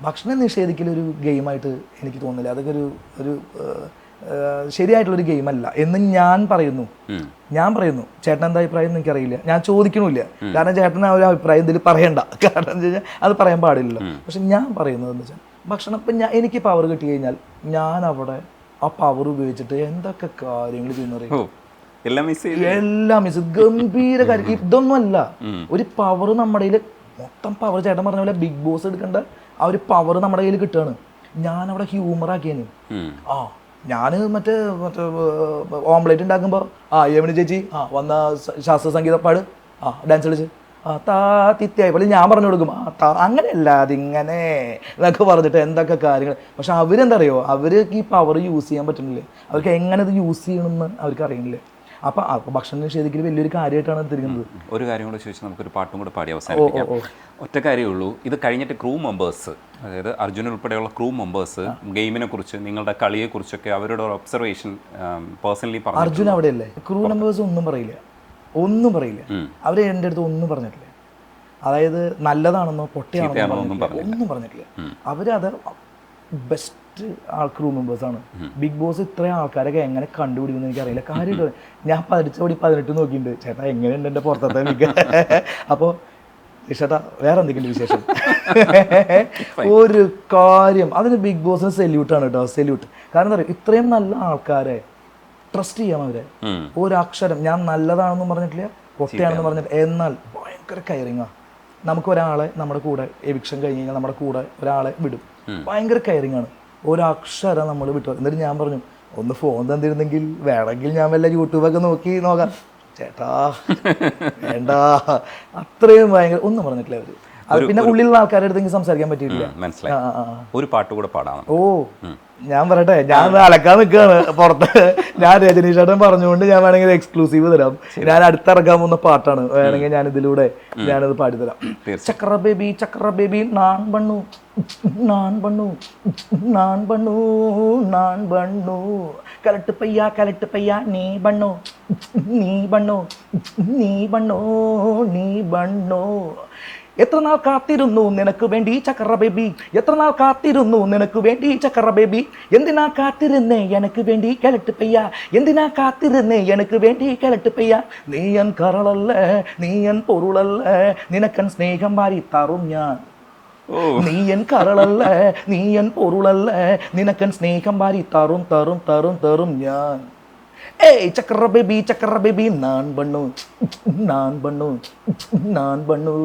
ഭക്ഷണം നിഷേധിക്കലൊരു ഗെയിമായിട്ട് എനിക്ക് തോന്നുന്നില്ല. അതൊക്കെ ഒരു ശരിയായിട്ടുള്ളൊരു ഗെയിമല്ല എന്ന് ഞാൻ പറയുന്നു. ചേട്ടൻ എന്താ അഭിപ്രായം എന്ന് എനിക്കറിയില്ല, ഞാൻ ചോദിക്കണമില്ല. കാരണം ചേട്ടൻ ആ ഒരു അഭിപ്രായം ഇതിൽ പറയണ്ട. കാരണം എന്താ വെച്ചാൽ അത് പറയാൻ പാടില്ലല്ലോ. പക്ഷെ ഞാൻ പറയുന്നത് എന്താ വെച്ചാൽ, ഭക്ഷണം ഇപ്പം എനിക്ക് പവർ കിട്ടി കഴിഞ്ഞാൽ ഞാൻ അവിടെ ആ പവർ ഉപയോഗിച്ചിട്ട് എന്തൊക്കെ കാര്യങ്ങൾ ചെയ്യുന്ന എല്ലാം മിസ് ഗംഭീര കാര്യം. ഇതൊന്നും അല്ല, ഒരു പവർ നമ്മുടെ കയ്യിൽ മൊത്തം പവർ. ചേട്ടൻ പറഞ്ഞ പോലെ ബിഗ് ബോസ് എടുക്കേണ്ട ആ ഒരു പവർ നമ്മുടെ കയ്യിൽ കിട്ടുകയാണ്. ഞാൻ അവിടെ ഹ്യൂമറാക്കിയേന്. ഞാൻ മറ്റേ ഓംപ്ലേറ്റ് ഉണ്ടാക്കുമ്പോൾ യമുന ചേച്ചി വന്ന ശാസ്ത്രീയ സംഗീത പാട് ഡാൻസ് കളിച്ച് തിത്തിയായി പോലെ ഞാൻ പറഞ്ഞു കൊടുക്കും. അങ്ങനെയല്ല, അതിങ്ങനെ എന്നൊക്കെ പറഞ്ഞിട്ട് എന്തൊക്കെ കാര്യങ്ങൾ. പക്ഷെ അവരെന്താ അറിയോ, അവർക്ക് ഈ പവർ യൂസ് ചെയ്യാൻ പറ്റുന്നില്ല. അവർക്ക് എങ്ങനെ ഇത് യൂസ് ചെയ്യണമെന്ന് അവർക്ക് അറിയുന്നില്ല. അപ്പോൾ ഭക്ഷണം നിഷേധിക്കൽ വലിയൊരു കാര്യമായിട്ടാണ് തിരിക്കുന്നത്. ഒരു കാര്യം കൂടെ ചോദിച്ചാൽ നമുക്കൊരു പാട്ടും കൂടെ പാടി അവസാനിപ്പിക്കാം. ഒറ്റ കാര്യമേ ഉള്ളൂ, ഇത് കഴിഞ്ഞിട്ട് ക്രൂ മെമ്പേഴ്സ്, അതായത് അർജുൻ ഉൾപ്പെടെയുള്ള ക്രൂ മെമ്പേഴ്സ് ഗെയിമിനെ കുറിച്ച്, നിങ്ങളുടെ കളിയെക്കുറിച്ചൊക്കെ അവരുടെ ഒരു ഒബ്സർവേഷൻ പേഴ്സണലി പറഞ്ഞു. അർജുൻ അവിടെയല്ലേ, ക്രൂ മെമ്പേഴ്സ് ഒന്നും പറയില്ല. അവർ എൻ്റെ അടുത്ത് ഒന്നും പറഞ്ഞിട്ടില്ല. അതായത് നല്ലതാണെന്നോ പൊട്ടയാണെന്നോ ഒന്നും പറഞ്ഞിട്ടില്ല. അവരത് ബെസ്റ്റ് ക്രൂ മെമ്പേഴ്സാണ്. ബിഗ് ബോസ് ഇത്രയും ആൾക്കാരൊക്കെ എങ്ങനെ കണ്ടുപിടിക്കുന്നു എനിക്കറിയില്ല. കാര്യമായിട്ട് ഞാൻ 18 നോക്കിയിട്ടുണ്ട്. ചേട്ടാ എങ്ങനെയുണ്ട് എൻ്റെ പുറത്തത്തെ മിക്ക. അപ്പോൾ ചേട്ടാ വേറെ എന്തെങ്കിലും വിശേഷം? ഒരു കാര്യം, അതിന് ബിഗ് ബോസിന് സെല്യൂട്ടാണ് കേട്ടോ, സെല്യൂട്ട്. കാരണം എന്താ പറയുക, ഇത്രയും നല്ല ആൾക്കാരെ ട്രസ്റ്റ് ചെയ്യാം അവരെ. ഒരക്ഷരം ഞാൻ നല്ലതാണെന്നും പറഞ്ഞിട്ടില്ല, പൊട്ടയാണെന്ന് പറഞ്ഞിട്ടില്ല. എന്നാൽ ഭയങ്കര കെയറിങ്ങാ. നമുക്ക് ഒരാളെ നമ്മുടെ കൂടെ എവിക്ഷൻ കഴിഞ്ഞ് കഴിഞ്ഞാൽ നമ്മുടെ കൂടെ ഒരാളെ വിടും. ഭയങ്കര കെയറിങ് ആണ്. ഒരക്ഷരം നമ്മൾ വിട്ടു. എന്നിട്ട് ഞാൻ പറഞ്ഞു, ഒന്ന് ഫോൺ തന്നിരുന്നെങ്കിൽ വേണമെങ്കിൽ ഞാൻ വല്ല യൂട്യൂബൊക്കെ നോക്കാം. ചേട്ടാ വേണ്ട, അത്രയും ഭയങ്കര ഒന്നും പറഞ്ഞിട്ടില്ല അവർ. അത് പിന്നെ ഉള്ളിലുള്ള ആൾക്കാരുടെ അടുത്ത് എനിക്ക് സംസാരിക്കാൻ പറ്റിയിട്ടില്ല. മനസ്സിലായി. ഒരു പാട്ട് കൂടെ പാടാം. ഓ ഞാൻ പറയട്ടെ, ഞാൻ അലക്കാൻ നിൽക്കുകയാണ് പുറത്ത്. ഞാൻ രജനീഷ് ചേട്ടൻ പറഞ്ഞുകൊണ്ട് ഞാൻ വേണമെങ്കിൽ എക്സ്ക്ലൂസീവ് തരാം. ഞാൻ അടുത്തിറക്കാൻ പോകുന്ന പാട്ടാണ്, വേണമെങ്കിൽ ഞാൻ ഇതിലൂടെ ഞാനത് പാടിത്തരാം. ചക്ര ബേബി നാൻ ബണ്ണു നാൻ ബണ്ണു നാൻ ബണ്ണു നാൻ ബണ്ണു കലട്ട് പയ്യ നീ ബണ്ണു നീ ബണ്ണു നീ ബണ്ണു നീ ബണ്ണു. എത്ര നാൾ കാത്തിരുന്നു നിനക്ക് വേണ്ടി ചക്കറ ബേബി, എത്ര നാൾ കാത്തിരുന്നു നിനക്ക് വേണ്ടി ചക്കറ ബേബി. എന്തിനാ കാത്തിരുന്നേ എനക്ക് വേണ്ടി കലട്ട് പയ്യ, എന്തിനാ കാത്തിരുന്നേ എനക്ക് വേണ്ടി കലട്ട് പയ്യ. നീയൻ കരളല്ലേ നീയൻ പൊരുളല്ലേ, നിനക്കൻ സ്നേഹം വാരി തറും ഞാൻ. നീയൻ കരളല്ലേ നീയൻ പൊരുളല്ലേ, നിനക്കൻ സ്നേഹം വാരി തറും തറും തറും തറും ഞാൻ. ഏയ് ചക്കറ ബേബി നാൻ ബണ്ണു നാൻ ബണ്ണു നാൻ ബണ്ണു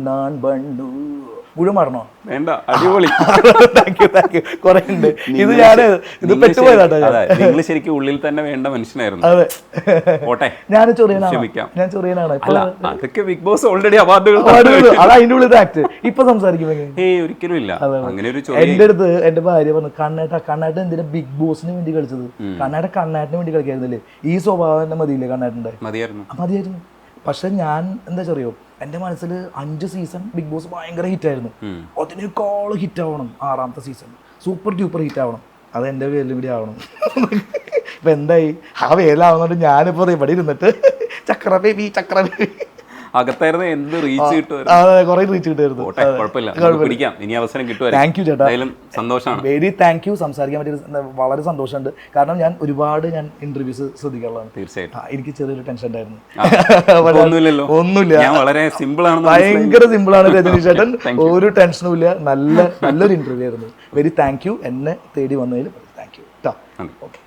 നാൻ ബണ്ണു. മുഴുവൻ മാറണോ? വേണ്ട, അടിപൊളി. Thank you. കുറെ ഉണ്ട്. ഇത് ഞാൻ ഇത് പെട്ടുപോയതാട്ടോ. നിങ്ങൾ ശരിക്കും ഉള്ളിൽ തന്നെ വേണ്ട മനുഷ്യനായിരുന്നു. അതെ, പോട്ടെ. ഞാൻ ചൊറിയനാണ്. അതൊക്കെ ബിഗ് ബോസ് ഓൾറെഡി അവാർഡുകൾ അത് അതിന്റെ ഉള്ളിൽ ആക്ട്. ഇപ്പൊ സംസാരിക്കുമ്പോ ഒരിക്കലും ഇല്ല അങ്ങനെ ഒരു. എന്റെ അടുത്ത് എന്റെ ഭാര്യ പറഞ്ഞു, കണ്ണേട്ട എന്തിനാ ബിഗ് ബോസിന് വേണ്ടി കളിച്ചത്? കണ്ണേട്ടിന് വേണ്ടി കളിക്കായിരുന്നില്ലേ? ഈ സ്വഭാവം തന്നെ മതിയില്ലേ കണ്ണേട്ടന്റെ? മതിയായിരുന്നു. പക്ഷെ ഞാൻ എന്താ ചെറിയോ, എൻ്റെ മനസ്സിൽ 5 സീസൺ ബിഗ് ബോസ് ഭയങ്കര ഹിറ്റായിരുന്നു. അതിനേക്കാൾ ഹിറ്റ് ആവണം 6ാമത്തെ സീസൺ, സൂപ്പർ ഡ്യൂപ്പർ ഹിറ്റ് ആവണം. അത് എൻ്റെ പേരിലും കൂടി ആവണം. ഇപ്പം എന്തായി ആ വേലാവുന്നതുകൊണ്ട് ഞാനിപ്പോൾ ഇവിടെ ഇരുന്നിട്ട് ചക്ര ബേബി അകത്തായിരുന്നു എന്ത് റീച്ച് കിട്ടുമായിരുന്നു. കുറെ റീച്ച് കിട്ടുമായിരുന്നു. ഇനി അവസരം കിട്ടും. താങ്ക് യു ചേട്ടാ, സന്തോഷമാണ്. Very thank you. സംസാരിക്കാൻ പറ്റിയ വളരെ സന്തോഷമുണ്ട്. കാരണം ഞാൻ ഒരുപാട് ഇന്റർവ്യൂസ് ശ്രദ്ധിക്കാനുള്ളതാണ്. തീർച്ചയായിട്ടും എനിക്ക് ചെറിയൊരു ടെൻഷൻ ഉണ്ടായിരുന്നു. ഒന്നുമില്ല, വളരെ സിമ്പിൾ ആണ്, ഭയങ്കര സിമ്പിൾ ആണ് രജനീഷ് ചേട്ടൻ. ഒരു ടെൻഷനും ഇല്ല. നല്ലൊരു ഇന്റർവ്യൂ ആയിരുന്നു. Very thank you. എന്നെ തേടി വന്നതിൽ താങ്ക് യു. ഓക്കെ.